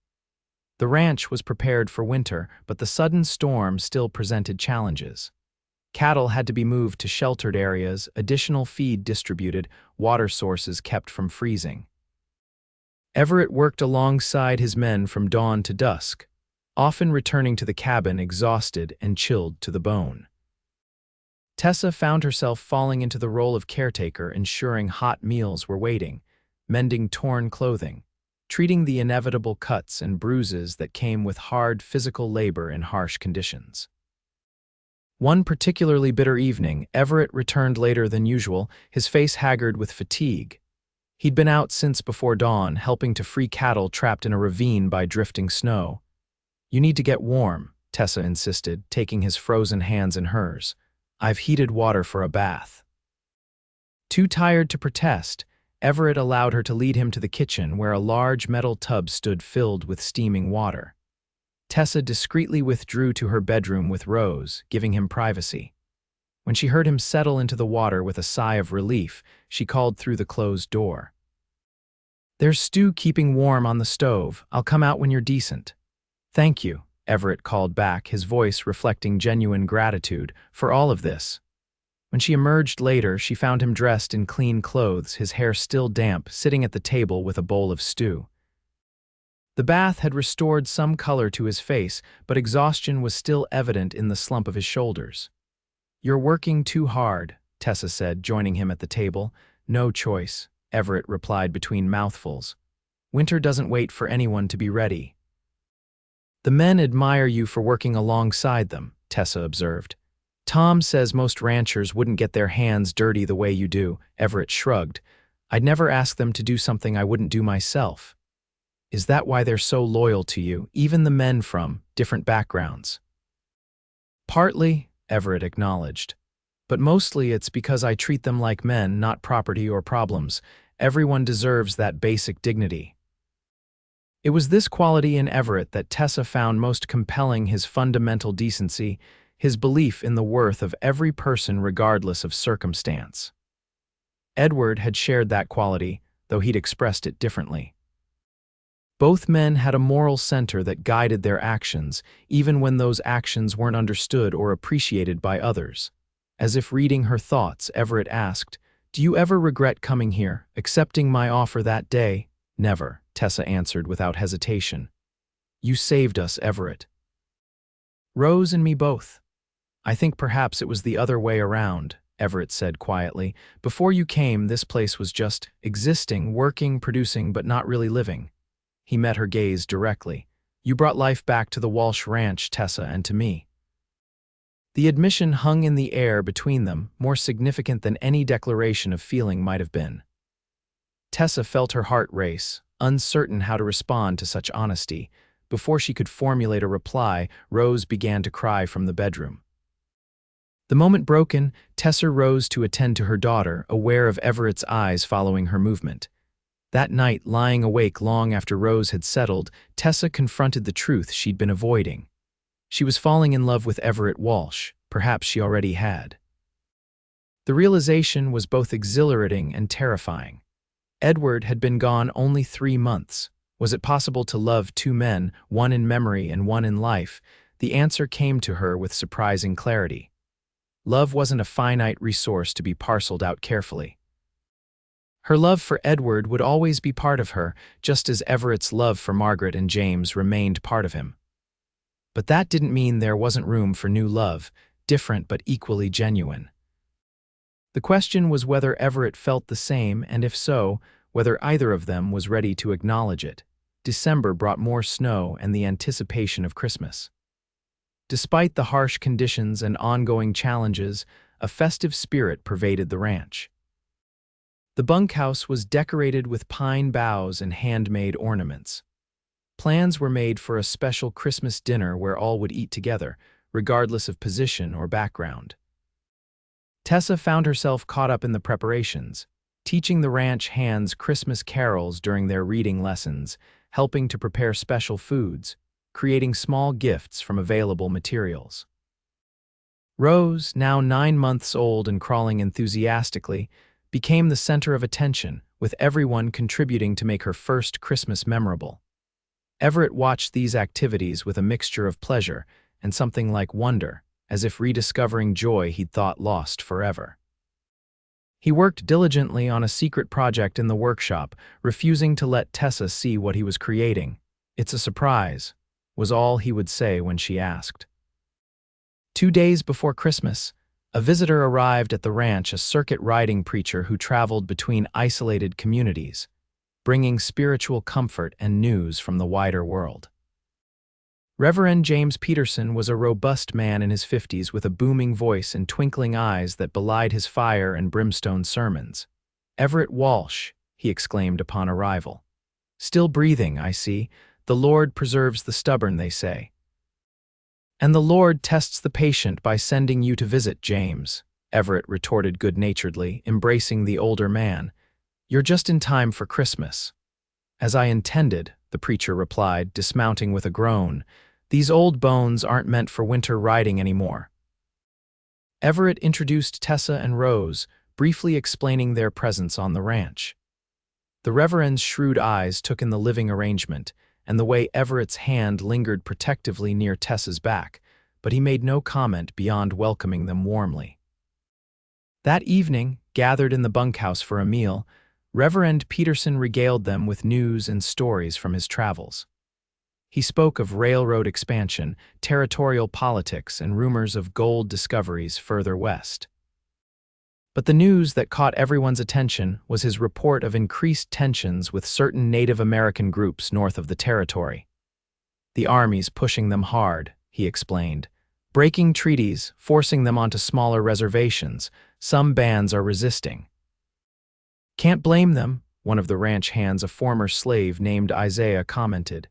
The ranch was prepared for winter, but the sudden storm still presented challenges. Cattle had to be moved to sheltered areas, additional feed distributed, water sources kept from freezing. Everett worked alongside his men from dawn to dusk, often returning to the cabin exhausted and chilled to the bone. Tessa found herself falling into the role of caretaker, ensuring hot meals were waiting, mending torn clothing, treating the inevitable cuts and bruises that came with hard physical labor in harsh conditions. One particularly bitter evening, Everett returned later than usual, his face haggard with fatigue. He'd been out since before dawn, helping to free cattle trapped in a ravine by drifting snow. "You need to get warm," Tessa insisted, taking his frozen hands in hers. "I've heated water for a bath." Too tired to protest, Everett allowed her to lead him to the kitchen, where a large metal tub stood filled with steaming water. Tessa discreetly withdrew to her bedroom with Rose, giving him privacy. When she heard him settle into the water with a sigh of relief, she called through the closed door. "There's stew keeping warm on the stove. I'll come out when you're decent." "Thank you," Everett called back, his voice reflecting genuine gratitude for all of this. When she emerged later, she found him dressed in clean clothes, his hair still damp, sitting at the table with a bowl of stew. The bath had restored some color to his face, but exhaustion was still evident in the slump of his shoulders. "You're working too hard," Tessa said, joining him at the table. "No choice," Everett replied between mouthfuls. "Winter doesn't wait for anyone to be ready." "The men admire you for working alongside them," Tessa observed. "Tom says most ranchers wouldn't get their hands dirty the way you do." Everett shrugged. "I'd never ask them to do something I wouldn't do myself." "Is that why they're so loyal to you, even the men from different backgrounds?" "Partly," Everett acknowledged. "But mostly it's because I treat them like men, not property or problems. Everyone deserves that basic dignity." It was this quality in Everett that Tessa found most compelling: his fundamental decency, his belief in the worth of every person regardless of circumstance. Edward had shared that quality, though he'd expressed it differently. Both men had a moral center that guided their actions, even when those actions weren't understood or appreciated by others. As if reading her thoughts, Everett asked, "Do you ever regret coming here, accepting my offer that day?" "Never," Tessa answered without hesitation. "You saved us, Everett." "Rose and me both." "I think perhaps it was the other way around," Everett said quietly. "Before you came, this place was just existing, working, producing, but not really living." He met her gaze directly. "You brought life back to the Walsh Ranch, Tessa, and to me." The admission hung in the air between them, more significant than any declaration of feeling might have been. Tessa felt her heart race, uncertain how to respond to such honesty. Before she could formulate a reply, Rose began to cry from the bedroom. The moment broken, Tessa rose to attend to her daughter, aware of Everett's eyes following her movement. That night, lying awake long after Rose had settled, Tessa confronted the truth she'd been avoiding. She was falling in love with Everett Walsh. Perhaps she already had. The realization was both exhilarating and terrifying. Edward had been gone only 3 months. Was it possible to love two men, one in memory and one in life? The answer came to her with surprising clarity. Love wasn't a finite resource to be parceled out carefully. Her love for Edward would always be part of her, just as Everett's love for Margaret and James remained part of him. But that didn't mean there wasn't room for new love, different but equally genuine. The question was whether Everett felt the same, and if so, whether either of them was ready to acknowledge it. December brought more snow and the anticipation of Christmas. Despite the harsh conditions and ongoing challenges, a festive spirit pervaded the ranch. The bunkhouse was decorated with pine boughs and handmade ornaments. Plans were made for a special Christmas dinner where all would eat together, regardless of position or background. Tessa found herself caught up in the preparations, teaching the ranch hands Christmas carols during their reading lessons, helping to prepare special foods, creating small gifts from available materials. Rose, now 9 months old and crawling enthusiastically, became the center of attention, with everyone contributing to make her first Christmas memorable. Everett watched these activities with a mixture of pleasure and something like wonder, as if rediscovering joy he'd thought lost forever. He worked diligently on a secret project in the workshop, refusing to let Tessa see what he was creating. "It's a surprise," was all he would say when she asked. 2 days before Christmas, a visitor arrived at the ranch, a circuit riding preacher who traveled between isolated communities, bringing spiritual comfort and news from the wider world. Reverend James Peterson was a robust man in his 50s with a booming voice and twinkling eyes that belied his fire and brimstone sermons. "Everett Walsh," he exclaimed upon arrival. "Still breathing, I see. The Lord preserves the stubborn, they say." "And the Lord tests the patient by sending you to visit, James," Everett retorted good-naturedly, embracing the older man. "You're just in time for Christmas." "As I intended," the preacher replied, dismounting with a groan. "These old bones aren't meant for winter riding anymore." Everett introduced Tessa and Rose, briefly explaining their presence on the ranch. The Reverend's shrewd eyes took in the living arrangement and the way Everett's hand lingered protectively near Tessa's back, but he made no comment beyond welcoming them warmly. That evening, gathered in the bunkhouse for a meal, Reverend Peterson regaled them with news and stories from his travels. He spoke of railroad expansion, territorial politics, and rumors of gold discoveries further west. But the news that caught everyone's attention was his report of increased tensions with certain Native American groups north of the territory. "The Army's pushing them hard," he explained, "breaking treaties, forcing them onto smaller reservations. Some bands are resisting." "Can't blame them," one of the ranch hands, a former slave named Isaiah, commented.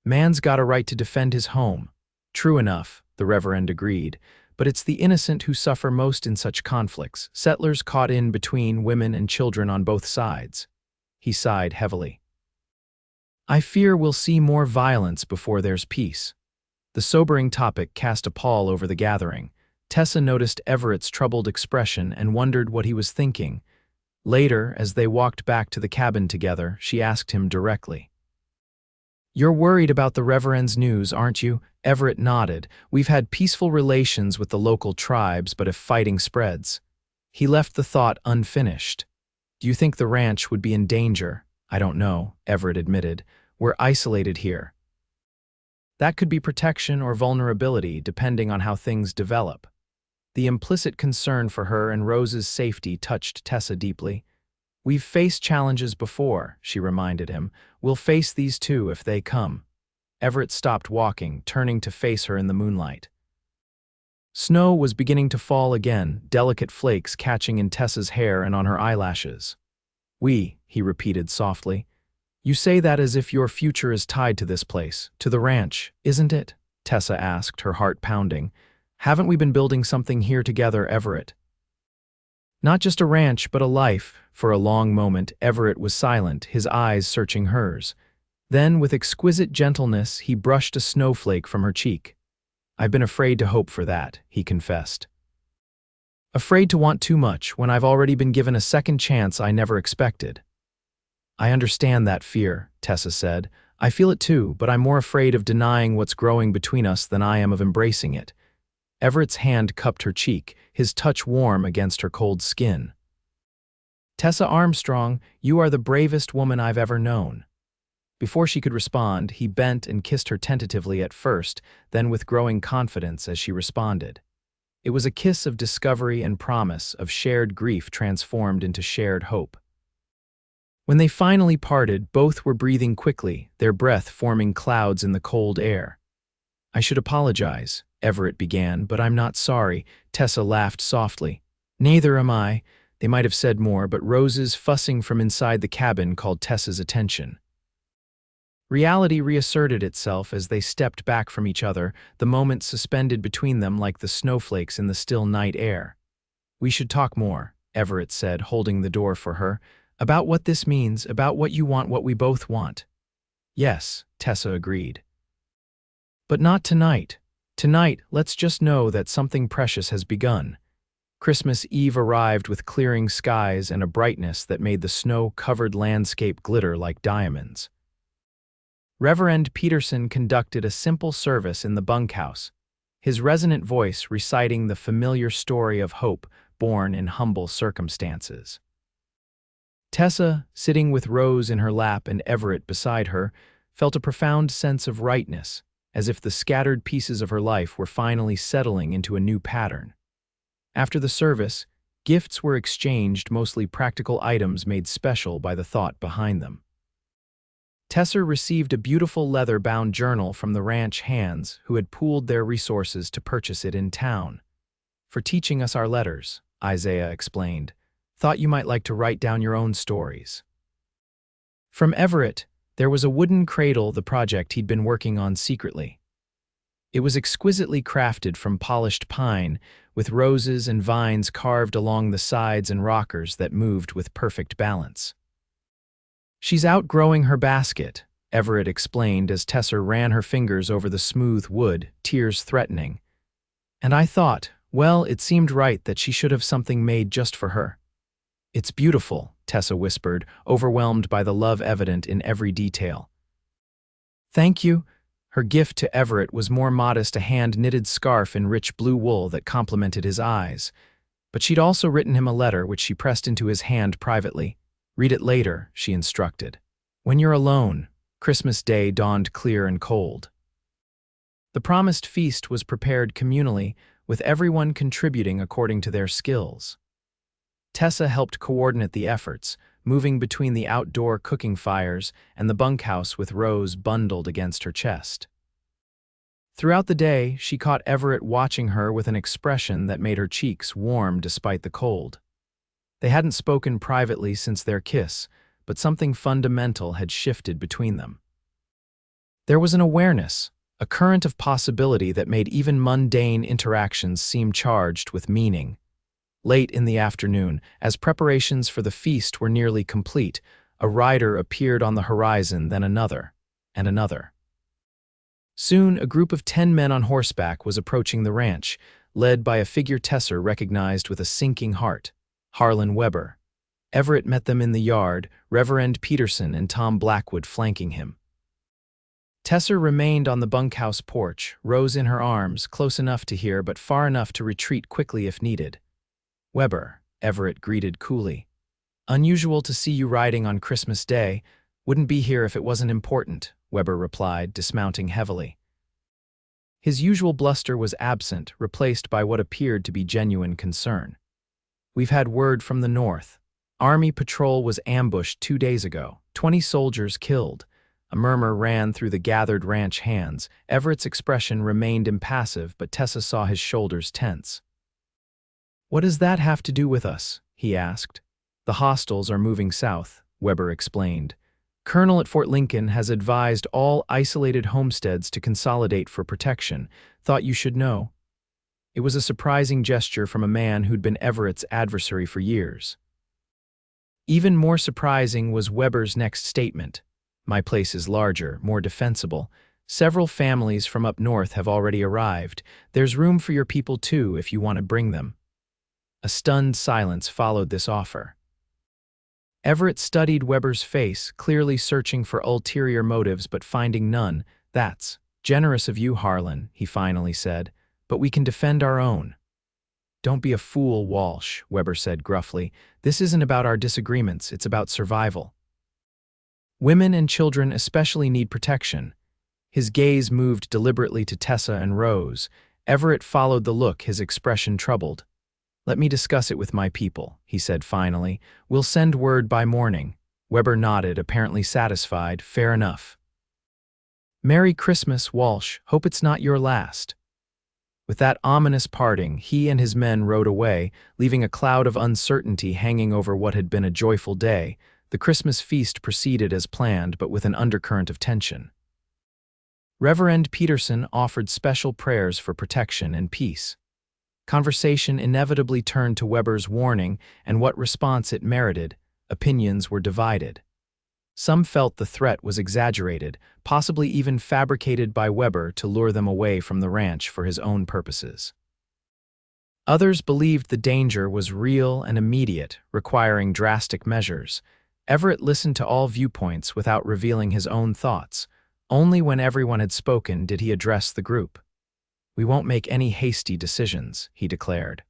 "Man's got a right to defend his home." "True enough," the Reverend agreed, "but it's the innocent who suffer most in such conflicts, settlers caught in between, women and children on both sides." He sighed heavily. "I fear we'll see more violence before there's peace." The sobering topic cast a pall over the gathering. Tessa noticed Everett's troubled expression and wondered what he was thinking. Later, as they walked back to the cabin together, she asked him directly. "You're worried about the Reverend's news, aren't you?" Everett nodded. "We've had peaceful relations with the local tribes, but if fighting spreads..." He left the thought unfinished. "Do you think the ranch would be in danger?" "I don't know," Everett admitted. "We're isolated here." That could be protection or vulnerability, depending on how things develop. The implicit concern for her and Rose's safety touched Tessa deeply. "We've faced challenges before," she reminded him. "We'll face these too if they come." Everett stopped walking, turning to face her in the moonlight. Snow was beginning to fall again, delicate flakes catching in Tessa's hair and on her eyelashes. "We," he repeated softly. "You say that as if your future is tied to this place, to the ranch, isn't it?" Tessa asked, her heart pounding. "Haven't we been building something here together, Everett?" "Not just a ranch, but a life." For a long moment, Everett was silent, his eyes searching hers. Then, with exquisite gentleness, he brushed a snowflake from her cheek. "I've been afraid to hope for that," he confessed. "Afraid to want too much when I've already been given a second chance I never expected." "I understand that fear," Tessa said. "I feel it too, but I'm more afraid of denying what's growing between us than I am of embracing it." Everett's hand cupped her cheek, his touch warm against her cold skin. "Tessa Armstrong, you are the bravest woman I've ever known." Before she could respond, he bent and kissed her tentatively at first, then with growing confidence as she responded. It was a kiss of discovery and promise, of shared grief transformed into shared hope. When they finally parted, both were breathing quickly, their breath forming clouds in the cold air. "I should apologize," Everett began, "but I'm not sorry." Tessa laughed softly. "Neither am I." They might have said more, but Rose's fussing from inside the cabin called Tessa's attention. Reality reasserted itself as they stepped back from each other, the moment suspended between them like the snowflakes in the still night air. "We should talk more," Everett said, holding the door for her. "About what this means, about what you want, what we both want." "Yes," Tessa agreed. "But not tonight. Tonight, let's just know that something precious has begun." Christmas Eve arrived with clearing skies and a brightness that made the snow-covered landscape glitter like diamonds. Reverend Peterson conducted a simple service in the bunkhouse, his resonant voice reciting the familiar story of hope born in humble circumstances. Tessa, sitting with Rose in her lap and Everett beside her, felt a profound sense of rightness, as if the scattered pieces of her life were finally settling into a new pattern. After the service, gifts were exchanged, mostly practical items made special by the thought behind them. Tessa received a beautiful leather-bound journal from the ranch hands who had pooled their resources to purchase it in town. "For teaching us our letters," Isaiah explained. "Thought you might like to write down your own stories." From Everett, there was a wooden cradle, the project he'd been working on secretly. It was exquisitely crafted from polished pine, with roses and vines carved along the sides and rockers that moved with perfect balance. "She's outgrowing her basket," Everett explained as Tessa ran her fingers over the smooth wood, tears threatening. "And I thought, well, it seemed right that she should have something made just for her." "It's beautiful," Tessa whispered, overwhelmed by the love evident in every detail. "Thank you." Her gift to Everett was more modest, a hand-knitted scarf in rich blue wool that complemented his eyes. But she'd also written him a letter which she pressed into his hand privately. "Read it later," she instructed. "When you're alone." Christmas Day dawned clear and cold. The promised feast was prepared communally, with everyone contributing according to their skills. Tessa helped coordinate the efforts, moving between the outdoor cooking fires and the bunkhouse with Rose bundled against her chest. Throughout the day, she caught Everett watching her with an expression that made her cheeks warm despite the cold. They hadn't spoken privately since their kiss, but something fundamental had shifted between them. There was an awareness, a current of possibility that made even mundane interactions seem charged with meaning. Late in the afternoon, as preparations for the feast were nearly complete, a rider appeared on the horizon, then another, and another. Soon, a group of 10 men on horseback was approaching the ranch, led by a figure Tessa recognized with a sinking heart, Harlan Weber. Everett met them in the yard, Reverend Peterson and Tom Blackwood flanking him. Tessa remained on the bunkhouse porch, Rose in her arms, close enough to hear but far enough to retreat quickly if needed. "Weber," Everett greeted coolly. "Unusual to see you riding on Christmas Day. Wouldn't be here if it wasn't important," Weber replied, dismounting heavily. His usual bluster was absent, replaced by what appeared to be genuine concern. "We've had word from the north. Army patrol was ambushed 2 days ago. 20 soldiers killed." A murmur ran through the gathered ranch hands. Everett's expression remained impassive, but Tessa saw his shoulders tense. "What does that have to do with us?" he asked. "The hostiles are moving south," Weber explained. "Colonel at Fort Lincoln has advised all isolated homesteads to consolidate for protection. Thought you should know." It was a surprising gesture from a man who'd been Everett's adversary for years. Even more surprising was Weber's next statement. "My place is larger, more defensible. Several families from up north have already arrived. There's room for your people too if you want to bring them." A stunned silence followed this offer. Everett studied Weber's face, clearly searching for ulterior motives but finding none. "That's generous of you, Harlan," he finally said, "but we can defend our own." "Don't be a fool, Walsh," Weber said gruffly. "This isn't about our disagreements, it's about survival. Women and children especially need protection." His gaze moved deliberately to Tessa and Rose, Everett followed the look, his expression troubled. "Let me discuss it with my people," he said finally. "We'll send word by morning." Weber nodded, apparently satisfied. "Fair enough." "Merry Christmas, Walsh. Hope it's not your last." With that ominous parting, he and his men rode away, leaving a cloud of uncertainty hanging over what had been a joyful day. The Christmas feast proceeded as planned, but with an undercurrent of tension. Reverend Peterson offered special prayers for protection and peace. Conversation inevitably turned to Weber's warning and what response it merited. Opinions were divided. Some felt the threat was exaggerated, possibly even fabricated by Weber to lure them away from the ranch for his own purposes. Others believed the danger was real and immediate, requiring drastic measures. Everett listened to all viewpoints without revealing his own thoughts. Only when everyone had spoken did he address the group. "We won't make any hasty decisions," he declared.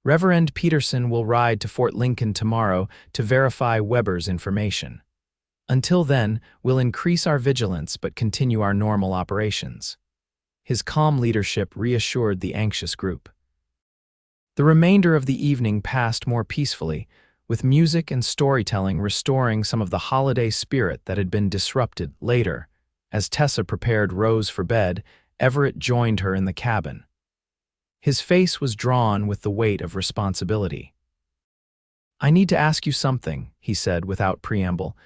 "Reverend Peterson will ride to Fort Lincoln tomorrow to verify Weber's information. Until then, we'll increase our vigilance but continue our normal operations." His calm leadership reassured the anxious group. The remainder of the evening passed more peacefully, with music and storytelling restoring some of the holiday spirit that had been disrupted. Later, as Tessa prepared Rose for bed, Everett joined her in the cabin. His face was drawn with the weight of responsibility. "I need to ask you something," he said without preamble.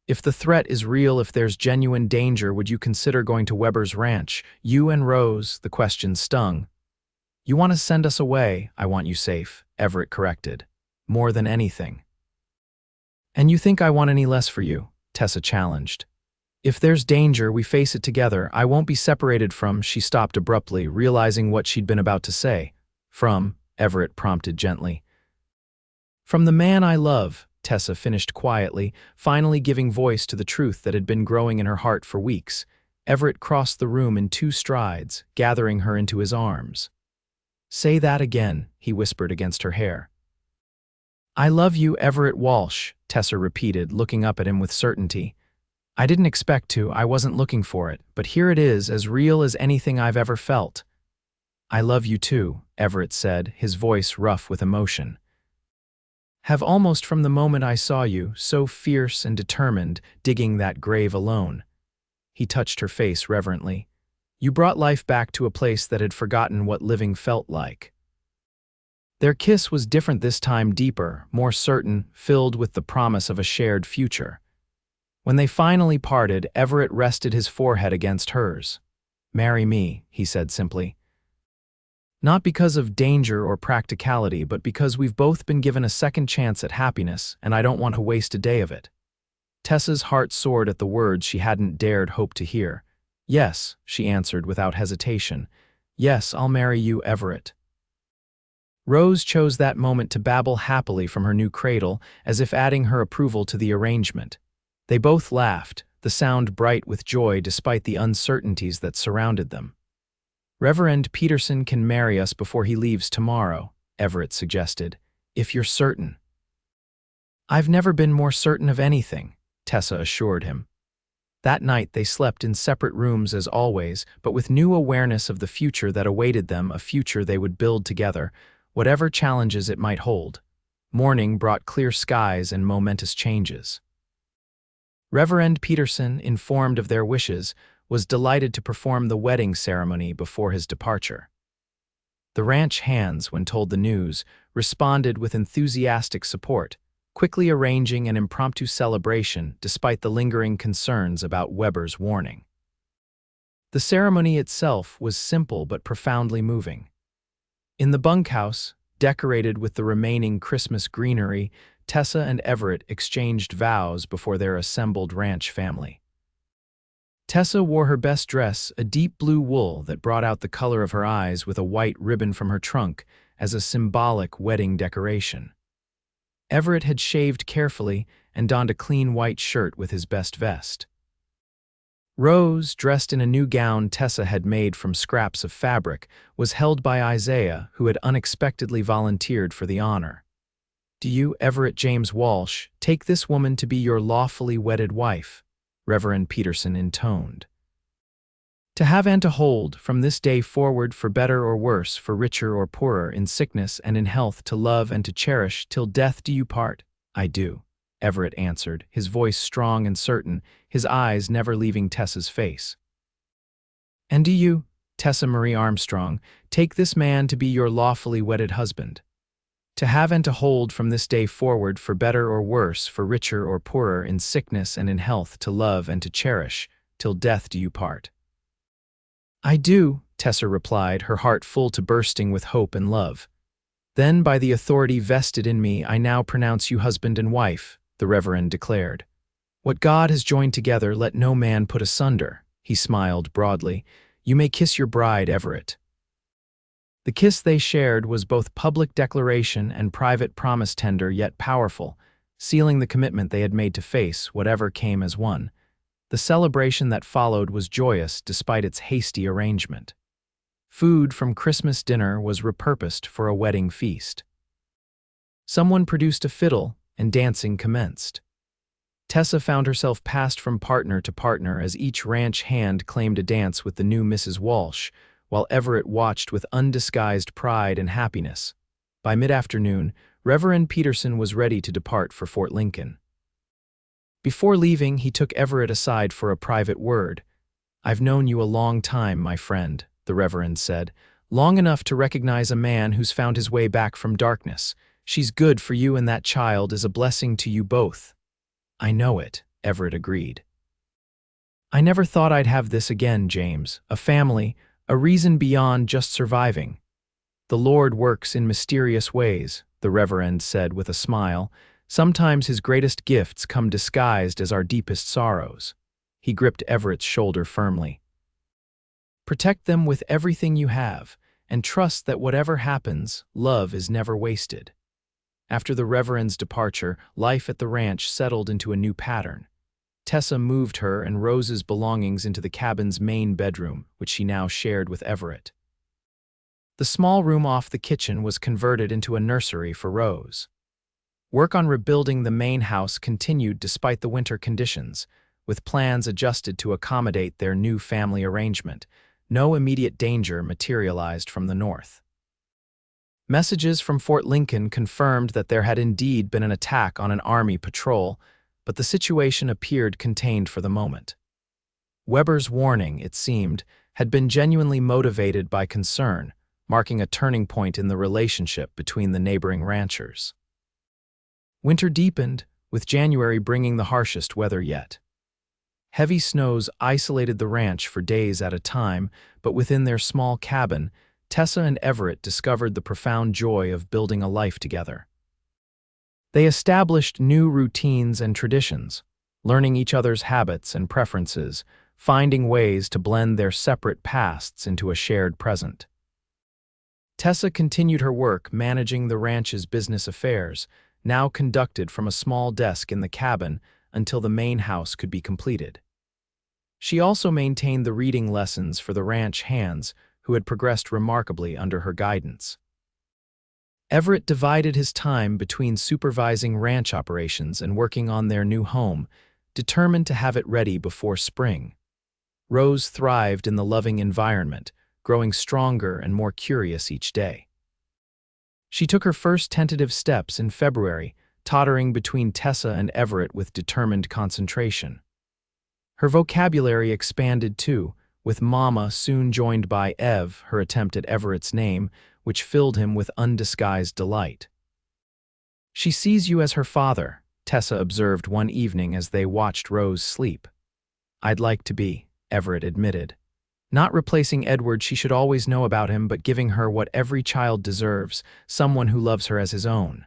"If the threat is real, if there's genuine danger, would you consider going to Weber's ranch? You and Rose," the question stung. "You want to send us away, I want you safe," Everett corrected. "More than anything." "And you think I want any less for you?" Tessa challenged. "If there's danger, we face it together. I won't be separated from—" She stopped abruptly, realizing what she'd been about to say. "From," Everett prompted gently. "From the man I love," Tessa finished quietly, finally giving voice to the truth that had been growing in her heart for weeks. Everett crossed the room in 2 strides, gathering her into his arms. "Say that again," he whispered against her hair. "I love you, Everett Walsh," Tessa repeated, looking up at him with certainty. "I didn't expect to, I wasn't looking for it, but here it is, as real as anything I've ever felt." "I love you too," Everett said, his voice rough with emotion. "Have almost from the moment I saw you, so fierce and determined, digging that grave alone." He touched her face reverently. "You brought life back to a place that had forgotten what living felt like." Their kiss was different this time, deeper, more certain, filled with the promise of a shared future. When they finally parted, Everett rested his forehead against hers. "Marry me," he said simply. "Not because of danger or practicality, but because we've both been given a second chance at happiness, and I don't want to waste a day of it." Tessa's heart soared at the words she hadn't dared hope to hear. "Yes," she answered without hesitation. "Yes, I'll marry you, Everett." Rose chose that moment to babble happily from her new cradle, as if adding her approval to the arrangement. They both laughed, the sound bright with joy despite the uncertainties that surrounded them. "Reverend Peterson can marry us before he leaves tomorrow," Everett suggested, "if you're certain." "I've never been more certain of anything," Tessa assured him. That night they slept in separate rooms as always, but with new awareness of the future that awaited them, a future they would build together, whatever challenges it might hold. Morning brought clear skies and momentous changes. Reverend Peterson, informed of their wishes, was delighted to perform the wedding ceremony before his departure. The ranch hands, when told the news, responded with enthusiastic support, quickly arranging an impromptu celebration despite the lingering concerns about Weber's warning. The ceremony itself was simple but profoundly moving. In the bunkhouse, decorated with the remaining Christmas greenery, Tessa and Everett exchanged vows before their assembled ranch family. Tessa wore her best dress, a deep blue wool that brought out the color of her eyes, with a white ribbon from her trunk as a symbolic wedding decoration. Everett had shaved carefully and donned a clean white shirt with his best vest. Rose, dressed in a new gown Tessa had made from scraps of fabric, was held by Isaiah, who had unexpectedly volunteered for the honor. "Do you, Everett James Walsh, take this woman to be your lawfully wedded wife?" Reverend Peterson intoned. To have and to hold, from this day forward, for better or worse, for richer or poorer, in sickness and in health, to love and to cherish, till death do you part? I do, Everett answered, his voice strong and certain, his eyes never leaving Tessa's face. And do you, Tessa Marie Armstrong, take this man to be your lawfully wedded husband? To have and to hold, from this day forward, for better or worse, for richer or poorer, in sickness and in health, to love and to cherish, till death do you part? I do, Tessa replied, her heart full to bursting with hope and love. Then, by the authority vested in me, I now pronounce you husband and wife, the Reverend declared. What God has joined together, let no man put asunder, he smiled broadly. You may kiss your bride, Everett. The kiss they shared was both public declaration and private promise, tender yet powerful, sealing the commitment they had made to face whatever came as one. The celebration that followed was joyous despite its hasty arrangement. Food from Christmas dinner was repurposed for a wedding feast. Someone produced a fiddle, and dancing commenced. Tessa found herself passed from partner to partner as each ranch hand claimed a dance with the new Mrs. Walsh, while Everett watched with undisguised pride and happiness. By mid-afternoon, Reverend Peterson was ready to depart for Fort Lincoln. Before leaving, he took Everett aside for a private word. I've known you a long time, my friend, the Reverend said, long enough to recognize a man who's found his way back from darkness. She's good for you, and that child is a blessing to you both. I know it, Everett agreed. I never thought I'd have this again, James, a family, a reason beyond just surviving. The Lord works in mysterious ways, the Reverend said with a smile. Sometimes his greatest gifts come disguised as our deepest sorrows. He gripped Everett's shoulder firmly. Protect them with everything you have, and trust that whatever happens, love is never wasted. After the Reverend's departure, life at the ranch settled into a new pattern. Tessa moved her and Rose's belongings into the cabin's main bedroom, which she now shared with Everett. The small room off the kitchen was converted into a nursery for Rose. Work on rebuilding the main house continued despite the winter conditions, with plans adjusted to accommodate their new family arrangement. No immediate danger materialized from the north. Messages from Fort Lincoln confirmed that there had indeed been an attack on an army patrol, but the situation appeared contained for the moment. Weber's warning, it seemed, had been genuinely motivated by concern, marking a turning point in the relationship between the neighboring ranchers. Winter deepened, with January bringing the harshest weather yet. Heavy snows isolated the ranch for days at a time, but within their small cabin, Tessa and Everett discovered the profound joy of building a life together. They established new routines and traditions, learning each other's habits and preferences, finding ways to blend their separate pasts into a shared present. Tessa continued her work managing the ranch's business affairs, now conducted from a small desk in the cabin until the main house could be completed. She also maintained the reading lessons for the ranch hands, who had progressed remarkably under her guidance. Everett divided his time between supervising ranch operations and working on their new home, determined to have it ready before spring. Rose thrived in the loving environment, growing stronger and more curious each day. She took her first tentative steps in February, tottering between Tessa and Everett with determined concentration. Her vocabulary expanded too, with Mama soon joined by Ev, her attempt at Everett's name, which filled him with undisguised delight. She sees you as her father, Tessa observed one evening as they watched Rose sleep. I'd like to be, Everett admitted. Not replacing Edward, she should always know about him, but giving her what every child deserves, someone who loves her as his own.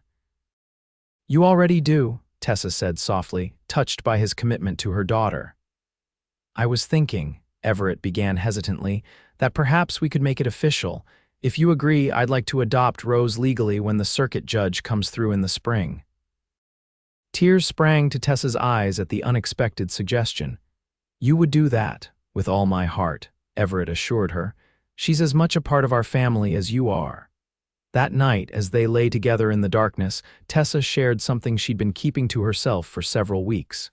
You already do, Tessa said softly, touched by his commitment to her daughter. I was thinking, Everett began hesitantly, that perhaps we could make it official. If you agree, I'd like to adopt Rose legally when the circuit judge comes through in the spring. Tears sprang to Tessa's eyes at the unexpected suggestion. You would do that, with all my heart, Everett assured her. She's as much a part of our family as you are. That night, as they lay together in the darkness, Tessa shared something she'd been keeping to herself for several weeks.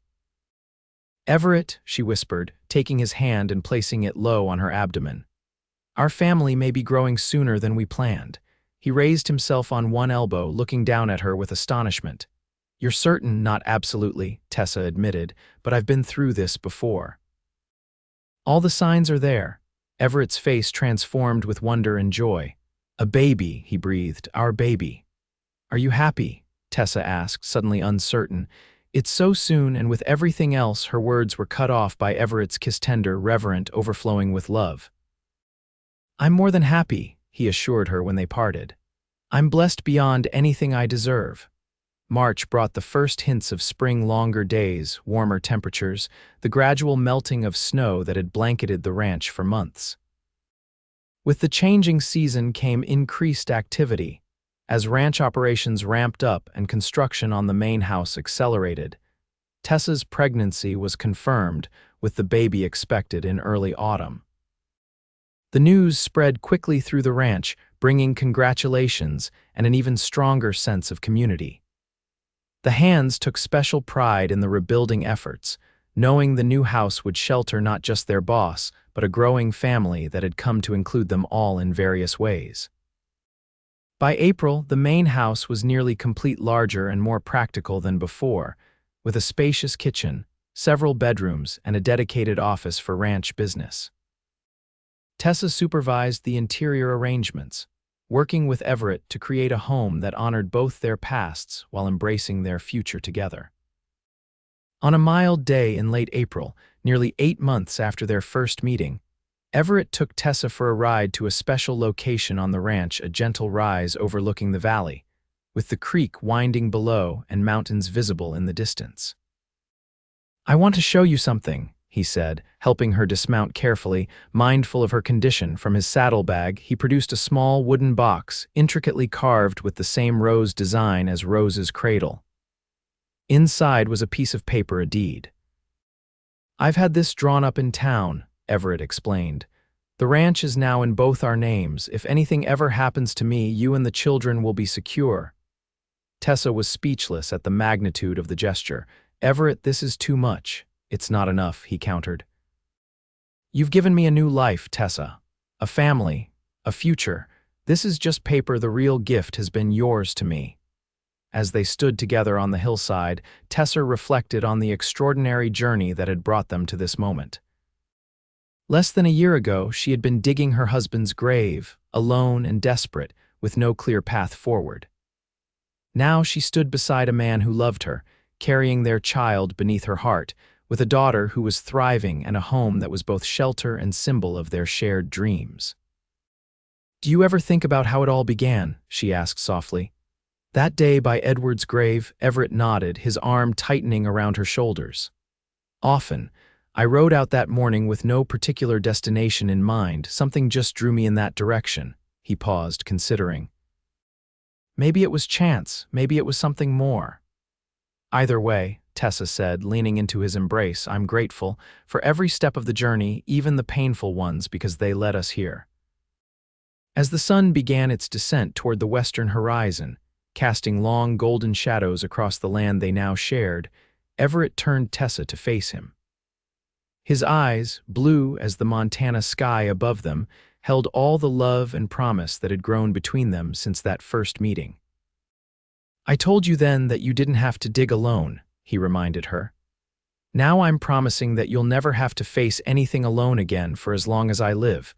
"Everett," she whispered, taking his hand and placing it low on her abdomen. "Our family may be growing sooner than we planned." He raised himself on one elbow, looking down at her with astonishment. "You're certain?" "Not absolutely," Tessa admitted, "but I've been through this before." "All the signs are there." Everett's face transformed with wonder and joy. "A baby," he breathed, "our baby." "Are you happy?" Tessa asked, suddenly uncertain. "It's so soon," and with everything else, her words were cut off by Everett's kiss, tender, reverent, overflowing with love. "I'm more than happy," he assured her when they parted. "I'm blessed beyond anything I deserve." March brought the first hints of spring, longer days, warmer temperatures, the gradual melting of snow that had blanketed the ranch for months. With the changing season came increased activity. As ranch operations ramped up and construction on the main house accelerated, Tessa's pregnancy was confirmed, with the baby expected in early autumn. The news spread quickly through the ranch, bringing congratulations and an even stronger sense of community. The Hands took special pride in the rebuilding efforts, knowing the new house would shelter not just their boss, but a growing family that had come to include them all in various ways. By April, the main house was nearly complete, larger and more practical than before, with a spacious kitchen, several bedrooms, and a dedicated office for ranch business. Tessa supervised the interior arrangements, working with Everett to create a home that honored both their pasts while embracing their future together. On a mild day in late April, nearly 8 months after their first meeting, Everett took Tessa for a ride to a special location on the ranch, a gentle rise overlooking the valley, with the creek winding below and mountains visible in the distance. "I want to show you something," he said, helping her dismount carefully. Mindful of her condition, from his saddlebag he produced a small wooden box, intricately carved with the same rose design as Rose's cradle. Inside was a piece of paper, a deed. "I've had this drawn up in town," Everett explained. "The ranch is now in both our names. If anything ever happens to me, you and the children will be secure." Tessa was speechless at the magnitude of the gesture. "Everett, this is too much." "It's not enough," he countered. "You've given me a new life, Tessa. A family, a future. This is just paper. The real gift has been yours to me." As they stood together on the hillside, Tessa reflected on the extraordinary journey that had brought them to this moment. Less than a year ago, she had been digging her husband's grave, alone and desperate, with no clear path forward. Now she stood beside a man who loved her, carrying their child beneath her heart, with a daughter who was thriving and a home that was both shelter and symbol of their shared dreams. "Do you ever think about how it all began?" she asked softly. "That day by Edward's grave," Everett nodded, his arm tightening around her shoulders. "Often. I rode out that morning with no particular destination in mind. Something just drew me in that direction." He paused, considering. "Maybe it was chance, maybe it was something more." "Either way," Tessa said, leaning into his embrace, "I'm grateful for every step of the journey, even the painful ones, because they led us here." As the sun began its descent toward the western horizon, casting long golden shadows across the land they now shared, Everett turned Tessa to face him. His eyes, blue as the Montana sky above them, held all the love and promise that had grown between them since that first meeting. "I told you then that you didn't have to dig alone," he reminded her. "Now I'm promising that you'll never have to face anything alone again for as long as I live.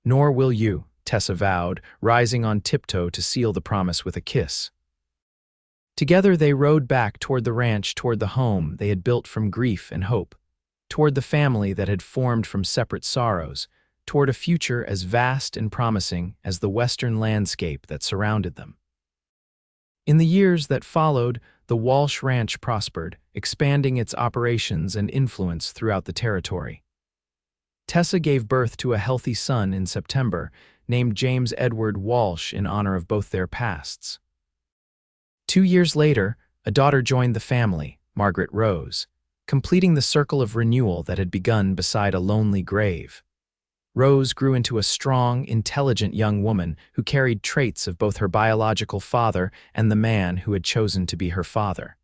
Nor will you," Tessa vowed, rising on tiptoe to seal the promise with a kiss. Together they rode back toward the ranch, toward the home they had built from grief and hope, toward the family that had formed from separate sorrows, toward a future as vast and promising as the western landscape that surrounded them. In the years that followed, the Walsh Ranch prospered, expanding its operations and influence throughout the territory. Tessa gave birth to a healthy son in September, named James Edward Walsh in honor of both their pasts. 2 years later, a daughter joined the family, Margaret Rose, completing the circle of renewal that had begun beside a lonely grave. Rose grew into a strong, intelligent young woman who carried traits of both her biological father and the man who had chosen to be her father.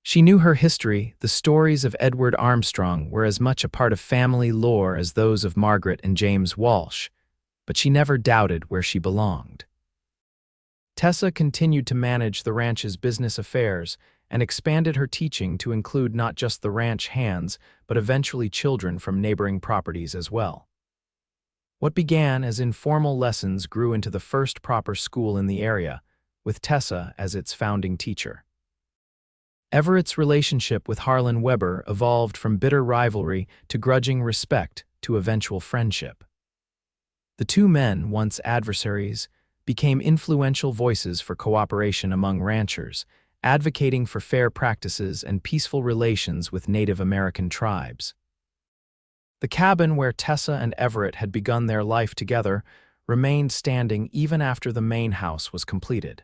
She knew her history. The stories of Edward Armstrong were as much a part of family lore as those of Margaret and James Walsh, but she never doubted where she belonged. Tessa continued to manage the ranch's business affairs and expanded her teaching to include not just the ranch hands, but eventually children from neighboring properties as well. What began as informal lessons grew into the first proper school in the area, with Tessa as its founding teacher. Everett's relationship with Harlan Weber evolved from bitter rivalry to grudging respect to eventual friendship. The two men, once adversaries, became influential voices for cooperation among ranchers, advocating for fair practices and peaceful relations with Native American tribes. The cabin where Tessa and Everett had begun their life together remained standing even after the main house was completed.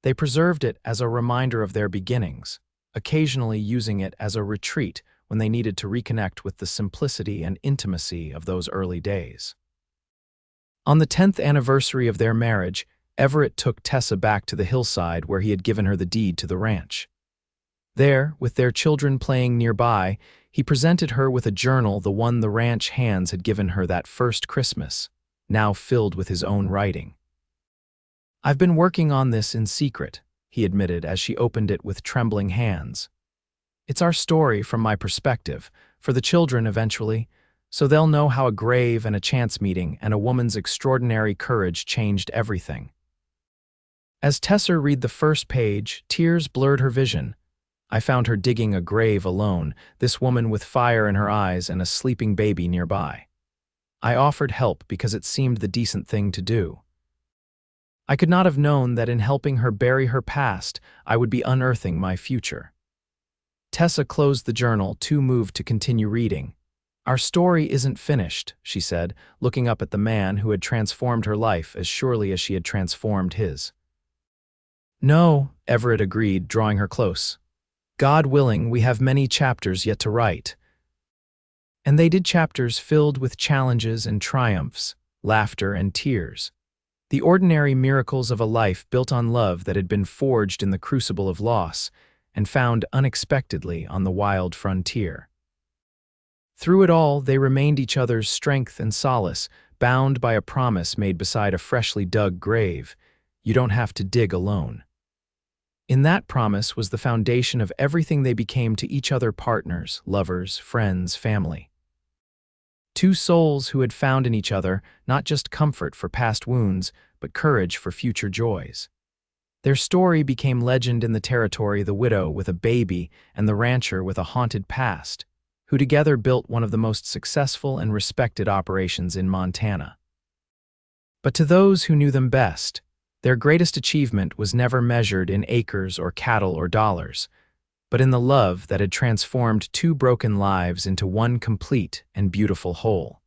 They preserved it as a reminder of their beginnings, occasionally using it as a retreat when they needed to reconnect with the simplicity and intimacy of those early days. On the 10th anniversary of their marriage, Everett took Tessa back to the hillside where he had given her the deed to the ranch. There, with their children playing nearby, he presented her with a journal, the one the ranch hands had given her that first Christmas, now filled with his own writing. "I've been working on this in secret," he admitted as she opened it with trembling hands. "It's our story from my perspective, for the children eventually, so they'll know how a grave and a chance meeting and a woman's extraordinary courage changed everything." As Tessa read the first page, tears blurred her vision. "I found her digging a grave alone, this woman with fire in her eyes and a sleeping baby nearby. I offered help because it seemed the decent thing to do. I could not have known that in helping her bury her past, I would be unearthing my future." Tessa closed the journal, too moved to continue reading. "Our story isn't finished," she said, looking up at the man who had transformed her life as surely as she had transformed his. "No," Everett agreed, drawing her close. "God willing, we have many chapters yet to write." And they did, chapters filled with challenges and triumphs, laughter and tears. The ordinary miracles of a life built on love that had been forged in the crucible of loss and found unexpectedly on the wild frontier. Through it all, they remained each other's strength and solace, bound by a promise made beside a freshly dug grave: you don't have to dig alone. In that promise was the foundation of everything they became to each other: partners, lovers, friends, family. Two souls who had found in each other not just comfort for past wounds, but courage for future joys. Their story became legend in the territory: the widow with a baby and the rancher with a haunted past, who together built one of the most successful and respected operations in Montana. But to those who knew them best, their greatest achievement was never measured in acres or cattle or dollars, but in the love that had transformed two broken lives into one complete and beautiful whole.